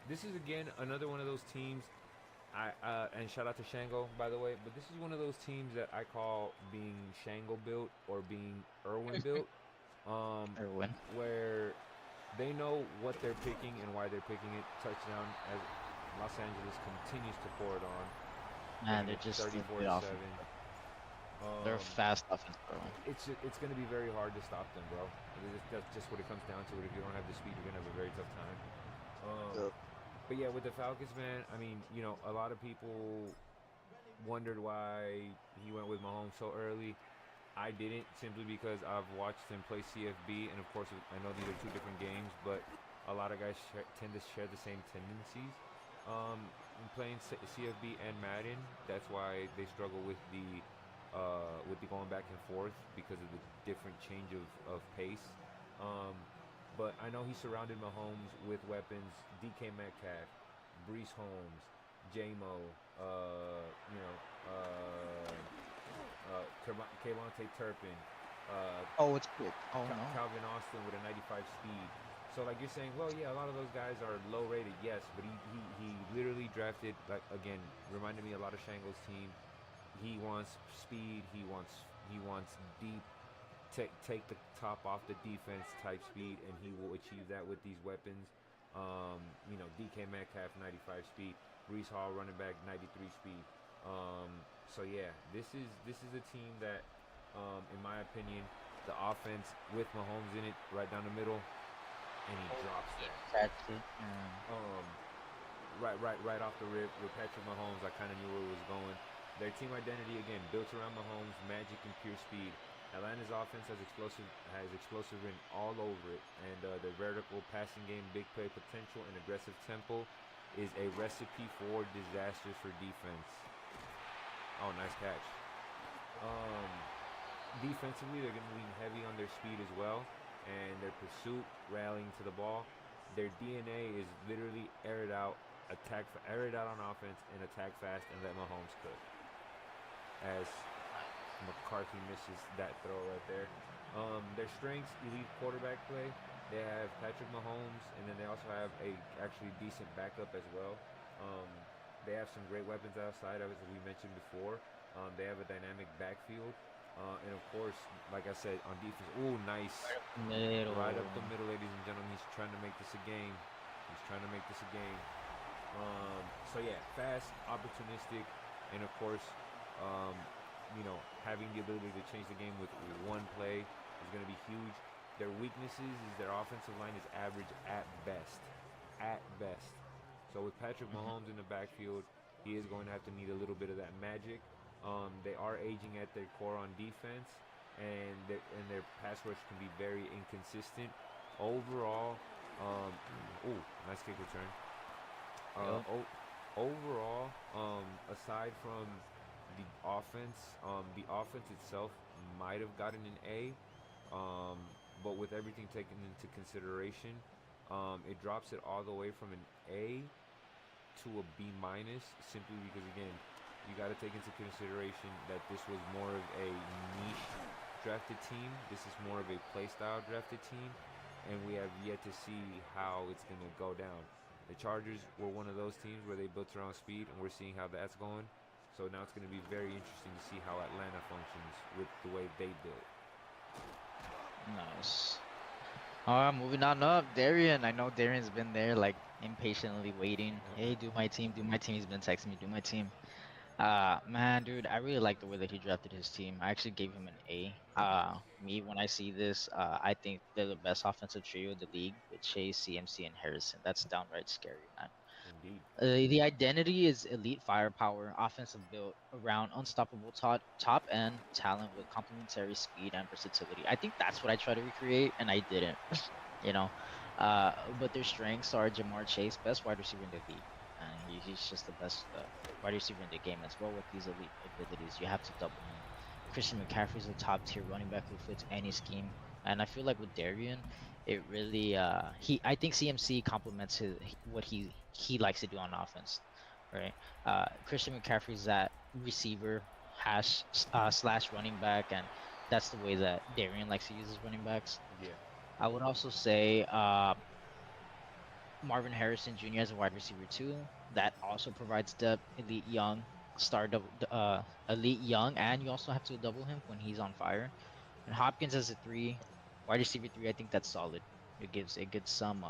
this is again another one of those teams. And shout out to Shango, by the way. But this is one of those teams that I call being Shango built or being Irwin built, Erwin. where they know what they're picking and why they're picking it. Touchdown as Los Angeles continues to pour it on, Man, making they're it just a 34 good to offense. 7. They're a Um, fast offense, bro. it's going to be very hard to stop them, bro. That's just what it comes down to. It. If you don't have the speed, you're going to have a very tough time. Um, Yup. but yeah, with the Falcons, man, I mean, a lot of people wondered why he went with Mahomes so early. I didn't, simply because I've watched him play CFB, and of course, I know these are two different games, but a lot of guys tend to share the same tendencies. In playing CFB and Madden, that's why they struggle with the going back and forth, because of the different change of pace. Um, but I know he surrounded Mahomes with weapons: DK Metcalf, Brees Holmes, JMO, Kayvonte Turpin, Oh, it's quick. Oh no. Calvin Austin with a 95 speed. So like you're saying, well, yeah, a lot of those guys are low rated, yes, but he literally drafted, like, again, reminded me a lot of Shango's team. He wants speed. He wants deep. Take the top off the defense type speed, and he will achieve that with these weapons. DK Metcalf 95 speed, Brees Hall running back 93 speed. So yeah, this is a team that, in my opinion, the offense with Mahomes in it, right down the middle, and he drops that. That's it. Um, right off the rip with Patrick Mahomes, I kind of knew where it was going. Their team identity again built around Mahomes, magic and pure speed. Atlanta's offense has explosive in all over it, and their vertical passing game, big play potential, and aggressive tempo is a recipe for disasters for defense. Oh, nice catch. Um, Defensively, they're going to lean heavy on their speed as well, and their pursuit, rallying to the ball. Their DNA is literally air it out on offense, and attack fast, and let Mahomes cook. As McCarthy misses that throw right there. Their strengths: elite quarterback play. They have Patrick Mahomes, and then they also have a actually decent backup as well. Um, they have some great weapons outside of it, as we mentioned before. They have a dynamic backfield, and of course, like I said, on defense, ooh, nice, right up the Middle. middle, ladies and gentlemen. He's trying to make this a game. He's trying to make this a game. So yeah, fast, opportunistic, and of course, um, having the ability to change the game with one play is going to be huge. Their weaknesses is their offensive line is average at best, at best. So with Patrick Mhm. Mahomes in the backfield, he is going to have to need a little bit of that magic. They are aging at their core on defense, and their pass rush can be very inconsistent. Overall, nice kick return. Uh, Yep. Overall, aside from the offense itself might have gotten an A, um, but with everything taken into consideration, it drops it all the way from an A to a B minus, simply because again, you got to take into consideration that this was more of a niche drafted team. This is more of a play style drafted team, and we have yet to see how it's going to go down. The Chargers were one of those teams where they built around speed, and we're seeing how that's going. So now it's going to be very interesting to see how Atlanta functions with the way they built. Nice. Moving on up, Darian. I know Darian's been there, like impatiently waiting. Hey, do my team, do my team. He's been texting me, do my team. Man, dude, I really like the way that he drafted his team. I actually gave him an A. Me, when I see this, I think they're the best offensive trio in the league with Chase, CMC, and Harrison. That's downright scary, man. Indeed. The identity is elite firepower, offensive built around unstoppable top end talent with complementary speed and versatility. I think that's what I tried to recreate, and I didn't. you know, but their strengths are Jamar Chase, best wide receiver in the league, and he's just the best wide receiver in the game as well. With these elite abilities, you have to double him. Christian McCaffrey is a top tier running back who fits any scheme, and I feel like with Darian, it really I think CMC complements what he likes to do on offense, right? Christian McCaffrey's that receiver hash slash running back, and that's the way that Darian likes to use his running backs. Yeah. I would also say Marvin Harrison Jr. as a wide receiver too. That also provides depth. Elite young, elite young, and you also have to double him when he's on fire. And Hopkins as a three, wide receiver three. I think that's solid. It gives some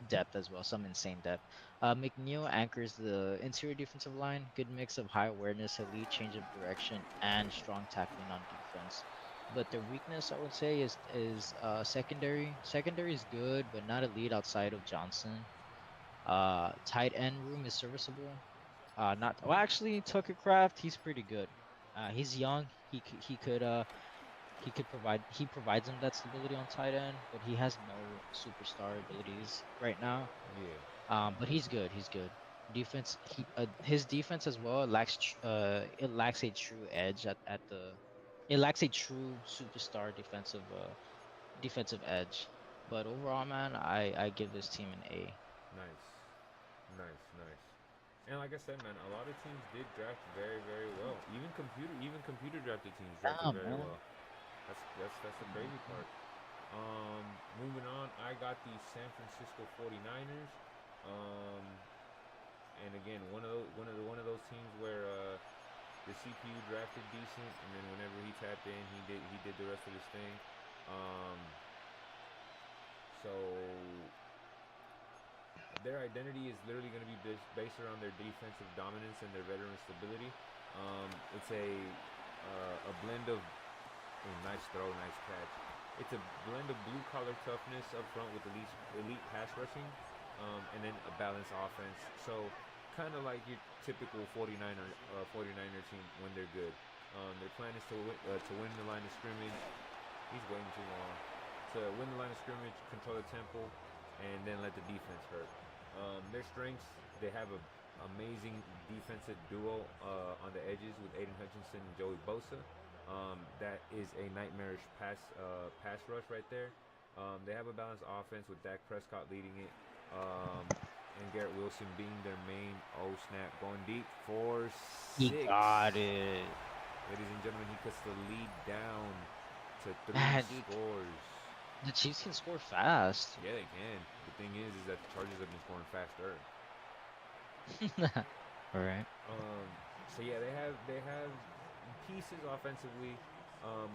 depth as well, some insane depth. McNeil anchors the interior defensive line. Good mix of high awareness, elite change of direction, and strong tackling on defense. But their weakness, I would say, is secondary. Secondary is good, but not elite outside of Johnson. Tight end room is serviceable. Not well. Actually, Tucker Craft, he's pretty good. He's young. He provides him that stability on tight end, but he has no superstar abilities right now. Yeah. But he's good. He's good. Defense. His defense as well it lacks a true edge at the. It lacks a true superstar defensive edge. But overall, man, I give this team an A. Nice. Nice. Nice. And like I said, man, a lot of teams did draft very, very well. Even computer drafted teams drafted Yeah, very man. well. That's the crazy part. Moving on, I got the San Francisco 49ers. Um, and again, one of those teams where the CPU drafted decent, and then whenever he tapped in, he did the rest of his thing. Um, so their identity is literally going to be based around their defensive dominance and their veteran stability. It's a blend of nice throw, nice catch. It's a blend of blue collar toughness up front with elite pass rushing, and then a balanced offense. So kind of like your typical 49er team when they're good. Their plan is to win the line of scrimmage. He's waiting too long. To win the line of scrimmage, control the tempo, and then let the defense hurt. Their strengths, they have a amazing defensive duo on the edges with Aiden Hutchinson and Joey Bosa. That is a nightmarish pass rush right there. They have a balanced offense with Dak Prescott leading it, and Garrett Wilson being their main. Oh snap, going deep for He 6. got it. Ladies and gentlemen, he cuts the lead down to 3 Man, dude, scores. the Chiefs can score fast. Yeah, they can. The thing is that the Chargers have been scoring faster. All right. So yeah, they have pieces offensively,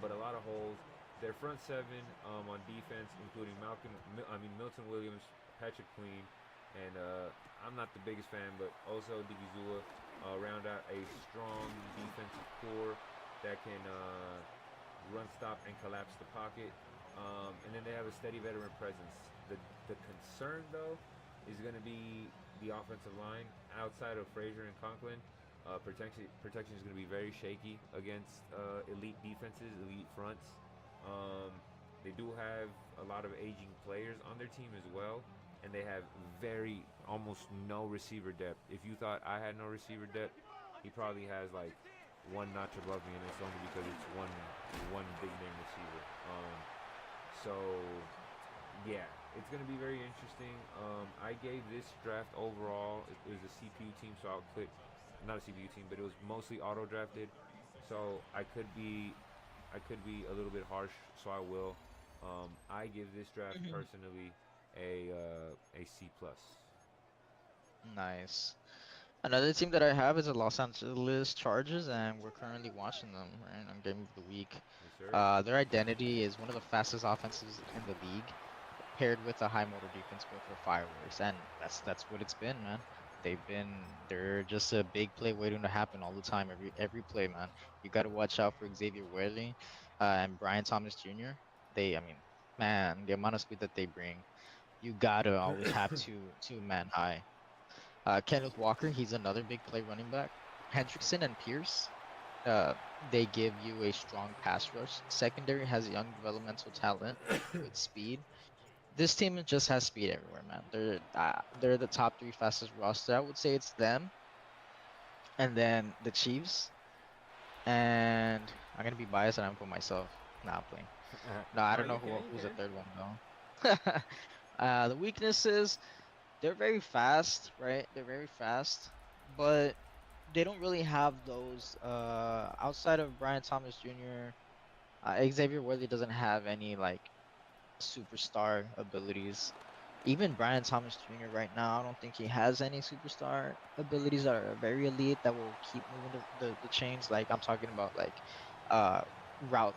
but a lot of holes. Their front seven on defense, including Milton Williams, Patrick Queen, and I'm not the biggest fan, but also Digizua round out a strong defensive core that can run, stop, and collapse the pocket. And then they have a steady veteran presence. The concern, though, is going to be the offensive line. Outside of Frazier and Conklin, protection is going to be very shaky against elite defenses, elite fronts. They do have a lot of aging players on their team as well, and they have almost no receiver depth. If you thought I had no receiver depth, he probably has like one notch above me, and it's only because it's one big name receiver. So yeah, it's gonna be very interesting. I gave this draft overall. It was a CPU team, so I'll click. Not a CPU team, but it was mostly auto drafted. So I could be a little bit harsh, so I will. I give this draft Mhm. personally a C plus. Nice. Another team that I have is the Los Angeles Chargers, and we're currently watching them right on Game of the Week. Yes, sir. Their identity is one of the fastest offenses in the league, paired with a high motor defense built for fireworks, and that's what it's been, man. They're just a big play waiting to happen all the time, every play, man. You got to watch out for Xavier Worley, and Brian Thomas Jr. I mean, man, the amount of speed that they bring, you gotta always have two man high. Kenneth Walker, he's another big play running back. Hendrickson and Pierce, uh, they give you a strong pass rush. Secondary has young developmental talent with speed. This team just has speed everywhere, man. They're the top three fastest roster. I would say it's them, and then the Chiefs. And I'm gonna be biased and I'm gonna put myself. Nah, I'm playing. No, I No, don't you know can, you who's the can. third one though. The weaknesses, they're very fast, right? They're very fast, but they don't really have those outside of Brian Thomas Jr. Xavier Worthy doesn't have any like superstar abilities. Even Brian Thomas Jr. right now, I don't think he has any superstar abilities that are very elite that will keep moving the chains. Like I'm talking about like uh route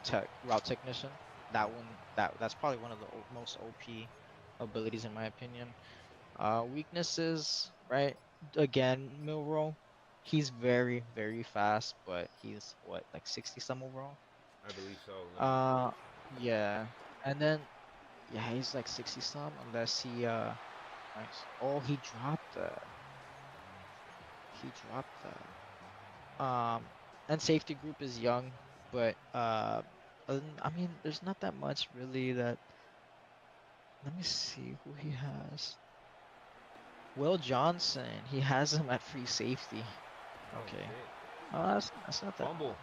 technician. That's probably one of the most OP abilities in my opinion. Weaknesses, right? Again, Milrow, he's very fast, but he's what, like 60 some overall? I believe so. Let me Uh, double check. yeah. And then yeah, he's like 60 some unless he nice. Oh, he dropped that. He dropped that. And safety group is young, but I mean, there's not that much really that. Let me see who he has. Will Johnson, he has him at free safety. Oh Okay. shit! That's not that Fumble. bad.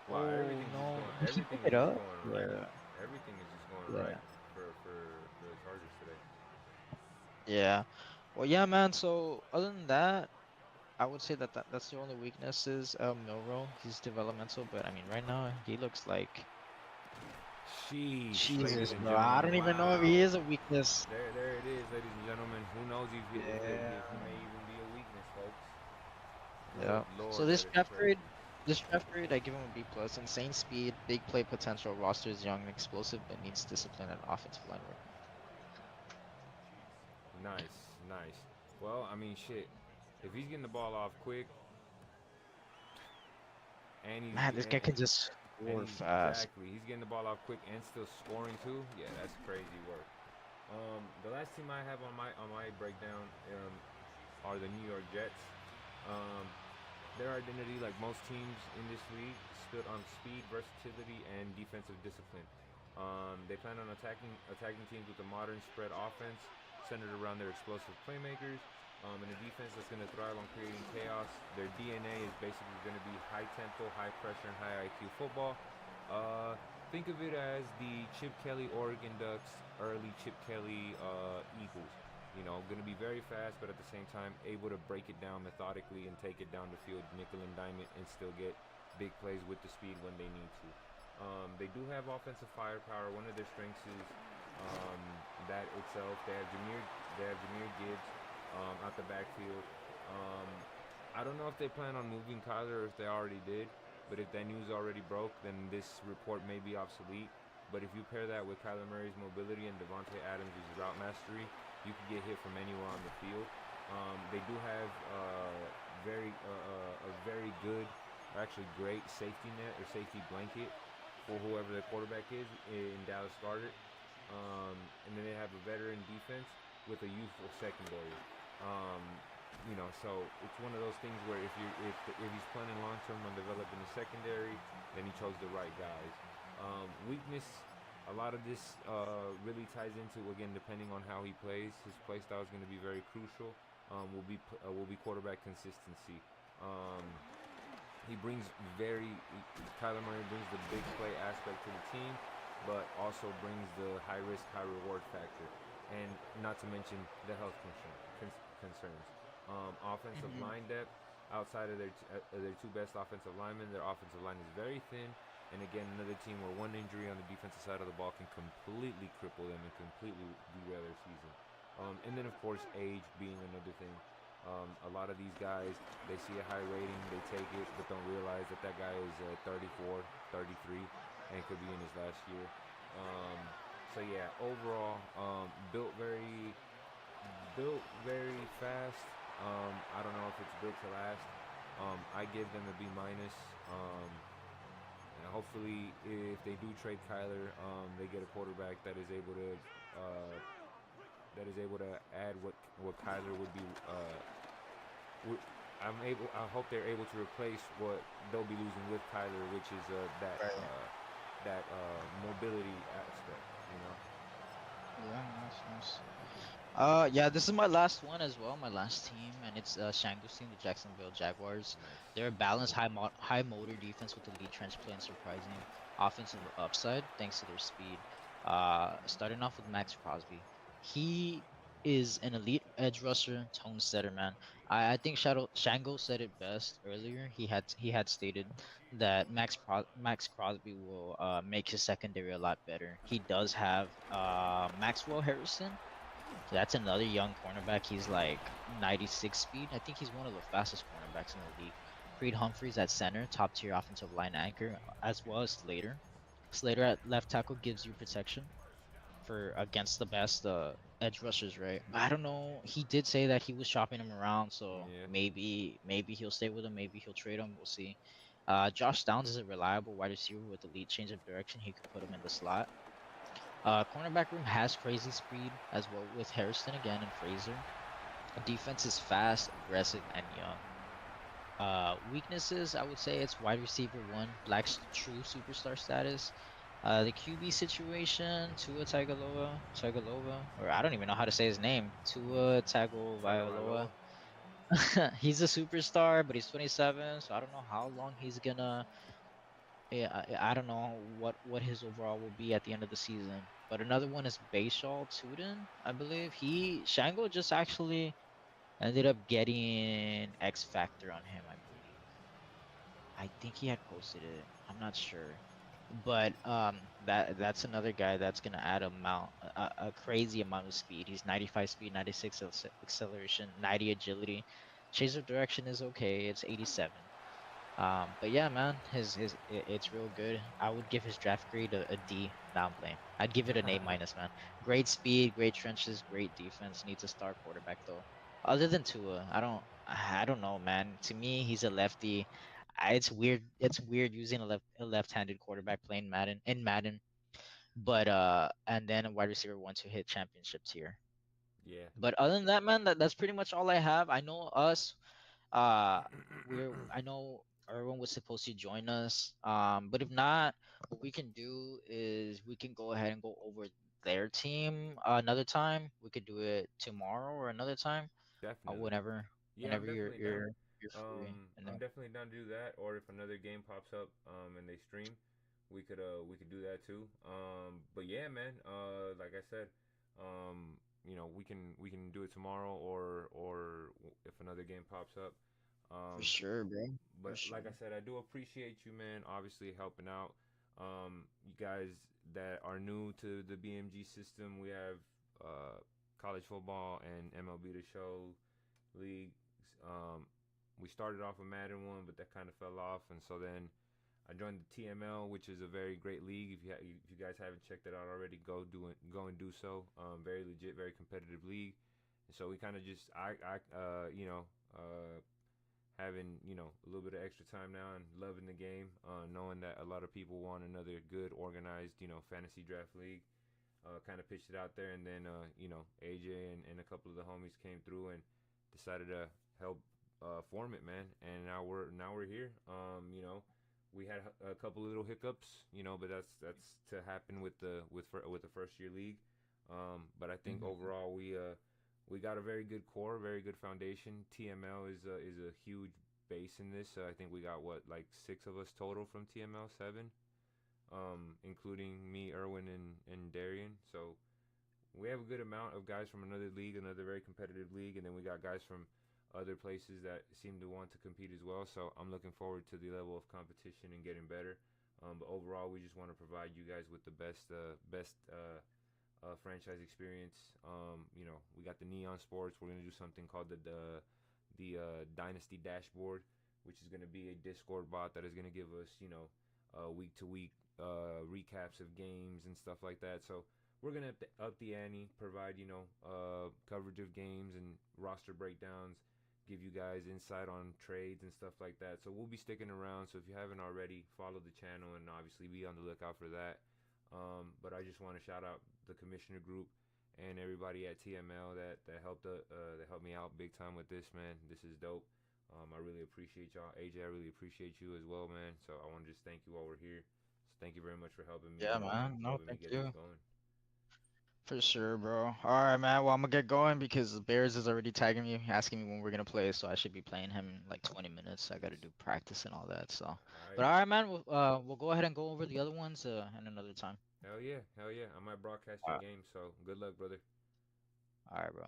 Wow, Oh everything's just no, going. he Everything picked is it just up. going right. Yeah, Everything is just going right yeah, for the Chargers today. yeah. Well, yeah, man. So other than that, I would say that's the only weakness is Milrow. He's developmental, but I mean, right now he looks like Sheesh, ladies Jesus, and bro. I gentlemen. don't even know if he Wow. is a weakness. There it is, ladies and gentlemen. Who knows Yeah. if he may even be a weakness, folks. Good Yeah. So lord, this that is draft grade, crazy. I give him a B plus. Insane speed, big play potential. Roster is young and explosive, but needs discipline and offensive line work. Nice, nice. Well, I mean, shit. If he's getting the ball off quick and he's Man, this guy can just and score he's fast. exactly he's getting the ball off quick and still scoring too, yeah, that's crazy work. The last team I have on my breakdown are the New York Jets. Um, their identity, like most teams in this league, stood on speed, versatility, and defensive discipline. They plan on attacking teams with a modern spread offense centered around their explosive playmakers, and a defense that's going to thrive on creating chaos. Their DNA is basically going to be high tempo, high pressure, and high IQ football. Think of it as the Chip Kelly Oregon Ducks, early Chip Kelly Eagles. You know, going to be very fast, but at the same time able to break it down methodically and take it down the field, nickel and dime it, and still get big plays with the speed when they need to. They do have offensive firepower. One of their strengths is that itself. They have Jameer Gibbs out the backfield. Um, I don't know if they plan on moving Kyler or if they already did. But if that news already broke, then this report may be obsolete. But if you pair that with Kyler Murray's mobility and Devontae Adams' route mastery, you can get hit from anywhere on the field. They do have a very good, or actually great safety net or safety blanket for whoever the quarterback is in Dallas Goedert. And then they have a veteran defense with a youthful secondary. Um, so it's one of those things where if he's planning long term on developing the secondary, then he chose the right guys. Weakness, a lot of this really ties into, again, depending on how he plays. His play style is going to be very crucial. Will be quarterback consistency. Um, he brings Kyler Murray brings the big play aspect to the team, but also brings the high risk, high reward factor, and not to mention the health concerns. Offensive Mhm. line depth, outside of their two best offensive linemen, their offensive line is very thin. And again, another team where one injury on the defensive side of the ball can completely cripple them and completely derail their season. And then, of course, age being another thing. A lot of these guys, they see a high rating, they take it, but don't realize that that guy is 34, 33, and could be in his last year. Um, so yeah, overall, built very fast. I don't know if it's built to last. I give them a B minus. And hopefully, if they do trade Kyler, they get a quarterback that is able to add what Kyler would be. I hope they're able to replace what they'll be losing with Kyler, which is Right. that mobility aspect. You know. Yeah, nice, nice. Yeah, this is my last one as well, my last team, and it's Shango's team, the Jacksonville Jaguars. Nice. They're a balanced, high motor defense with elite trench play and surprising offensive upside thanks to their speed. Starting off with Max Crosby, he is an elite edge rusher, tone setter, man. I think Shango said it best earlier. He had stated that Max Crosby will make his secondary a lot better. He does have Maxwell Harrison, so that's another young cornerback. He's like 96 speed. I think he's one of the fastest cornerbacks in the league. Creed Humphreys at center, top tier offensive line anchor, as well as Slater. Slater at left tackle gives you protection for against the best edge rushers, right? But I don't know. He did say that he was shopping him around, so Yeah. maybe he'll stay with him. Maybe he'll trade him. We'll see. Josh Downs is a reliable wide receiver with elite change of direction. He could put him in the slot. Cornerback room has crazy speed as well with Harrison again and Fraser. Defense is fast, aggressive, and young. Weaknesses, I would say it's wide receiver one lacks true superstar status. The QB situation, Tagovailoa, or I don't even know how to say his name, Tua Tagovailoa. Tagovailoa. He's a superstar, but he's 27, so I don't know how long he's gonna. Yeah, I don't know what his overall will be at the end of the season. But another one is Baishal Tuden, I believe. Shango just actually ended up getting X Factor on him, I believe. I think he had posted it. I'm not sure. But that's another guy that's gonna add a crazy amount of speed. He's 95 speed, 96 acceleration, 90 agility. Change of direction is okay. It's 87. But yeah, man, it's real good. I would give his draft grade a D. Now I'm playing. I'd give it an A minus, man. Great speed, great trenches, great defense. Needs a star quarterback though. Other than Tua, I don't know, man. To me, he's a lefty. It's weird. It's weird using a left-handed quarterback playing Madden. But and then a wide receiver one to hit championships here. Yeah. But other than that, man, that's pretty much all I have. I know us I know everyone was supposed to join us. But if not, what we can do is we can go ahead and go over their team another time. We could do it tomorrow or another time, Definitely. Yeah, I'm whenever definitely down. you're free. And I'm then definitely down to do that. Or if another game pops up, and they stream, we could do that too. But yeah, man. Like I said, we can do it tomorrow, or if another game pops up. for Um, sure, bro. For but sure. like I said, I do appreciate you, man. Obviously helping out. You guys that are new to the BMG system, we have college football and MLB The Show leagues. We started off a Madden one, but that kind of fell off, and so then I joined the TML, which is a very great league. If you guys haven't checked it out already, go and do so. Very legit, very competitive league. And so we kind of just having a little bit of extra time now and loving the game, knowing that a lot of people want another good organized fantasy draft league. Kind of pitched it out there, and then AJ and a couple of the homies came through and decided to help form it, man. And now we're here. We had a couple of little hiccups, but that's to happen with the first year league. But I think Mhm. overall we got a very good core, very good foundation. TML is a huge base in this. I think we got what, like 6 of us total from TML, 7, including me, Erwin, and Darian. So we have a good amount of guys from another league, another very competitive league, and then we got guys from other places that seem to want to compete as well. So I'm looking forward to the level of competition and getting better. But overall, we just want to provide you guys with the best franchise experience. We got the Neon Sports. We're gonna do something called the Dynasty Dashboard, which is gonna be a Discord bot that is gonna give us week to week recaps of games and stuff like that. So we're gonna up the ante, provide coverage of games and roster breakdowns, give you guys insight on trades and stuff like that. So we'll be sticking around. So if you haven't already, follow the channel and obviously be on the lookout for that. But I just want to shout out the commissioner group and everybody at TML that helped me out big time with this, man. This is dope. I really appreciate y'all. AJ, I really appreciate you as well, man. So I want to just thank you while we're here. So thank you very much for helping me, Yeah, man. No, helping me thank get this you. going. For sure, bro. All right, man. Well, I'm gonna get going because the Bears is already tagging me, asking me when we're gonna play. So I should be playing him in like 20 minutes. I gotta do practice and all that. So, All but right. all right, man. We'll go ahead and go over the other ones in another time. Hell yeah. Hell yeah. I might broadcast All your right, game. So good luck, brother. all right, bro.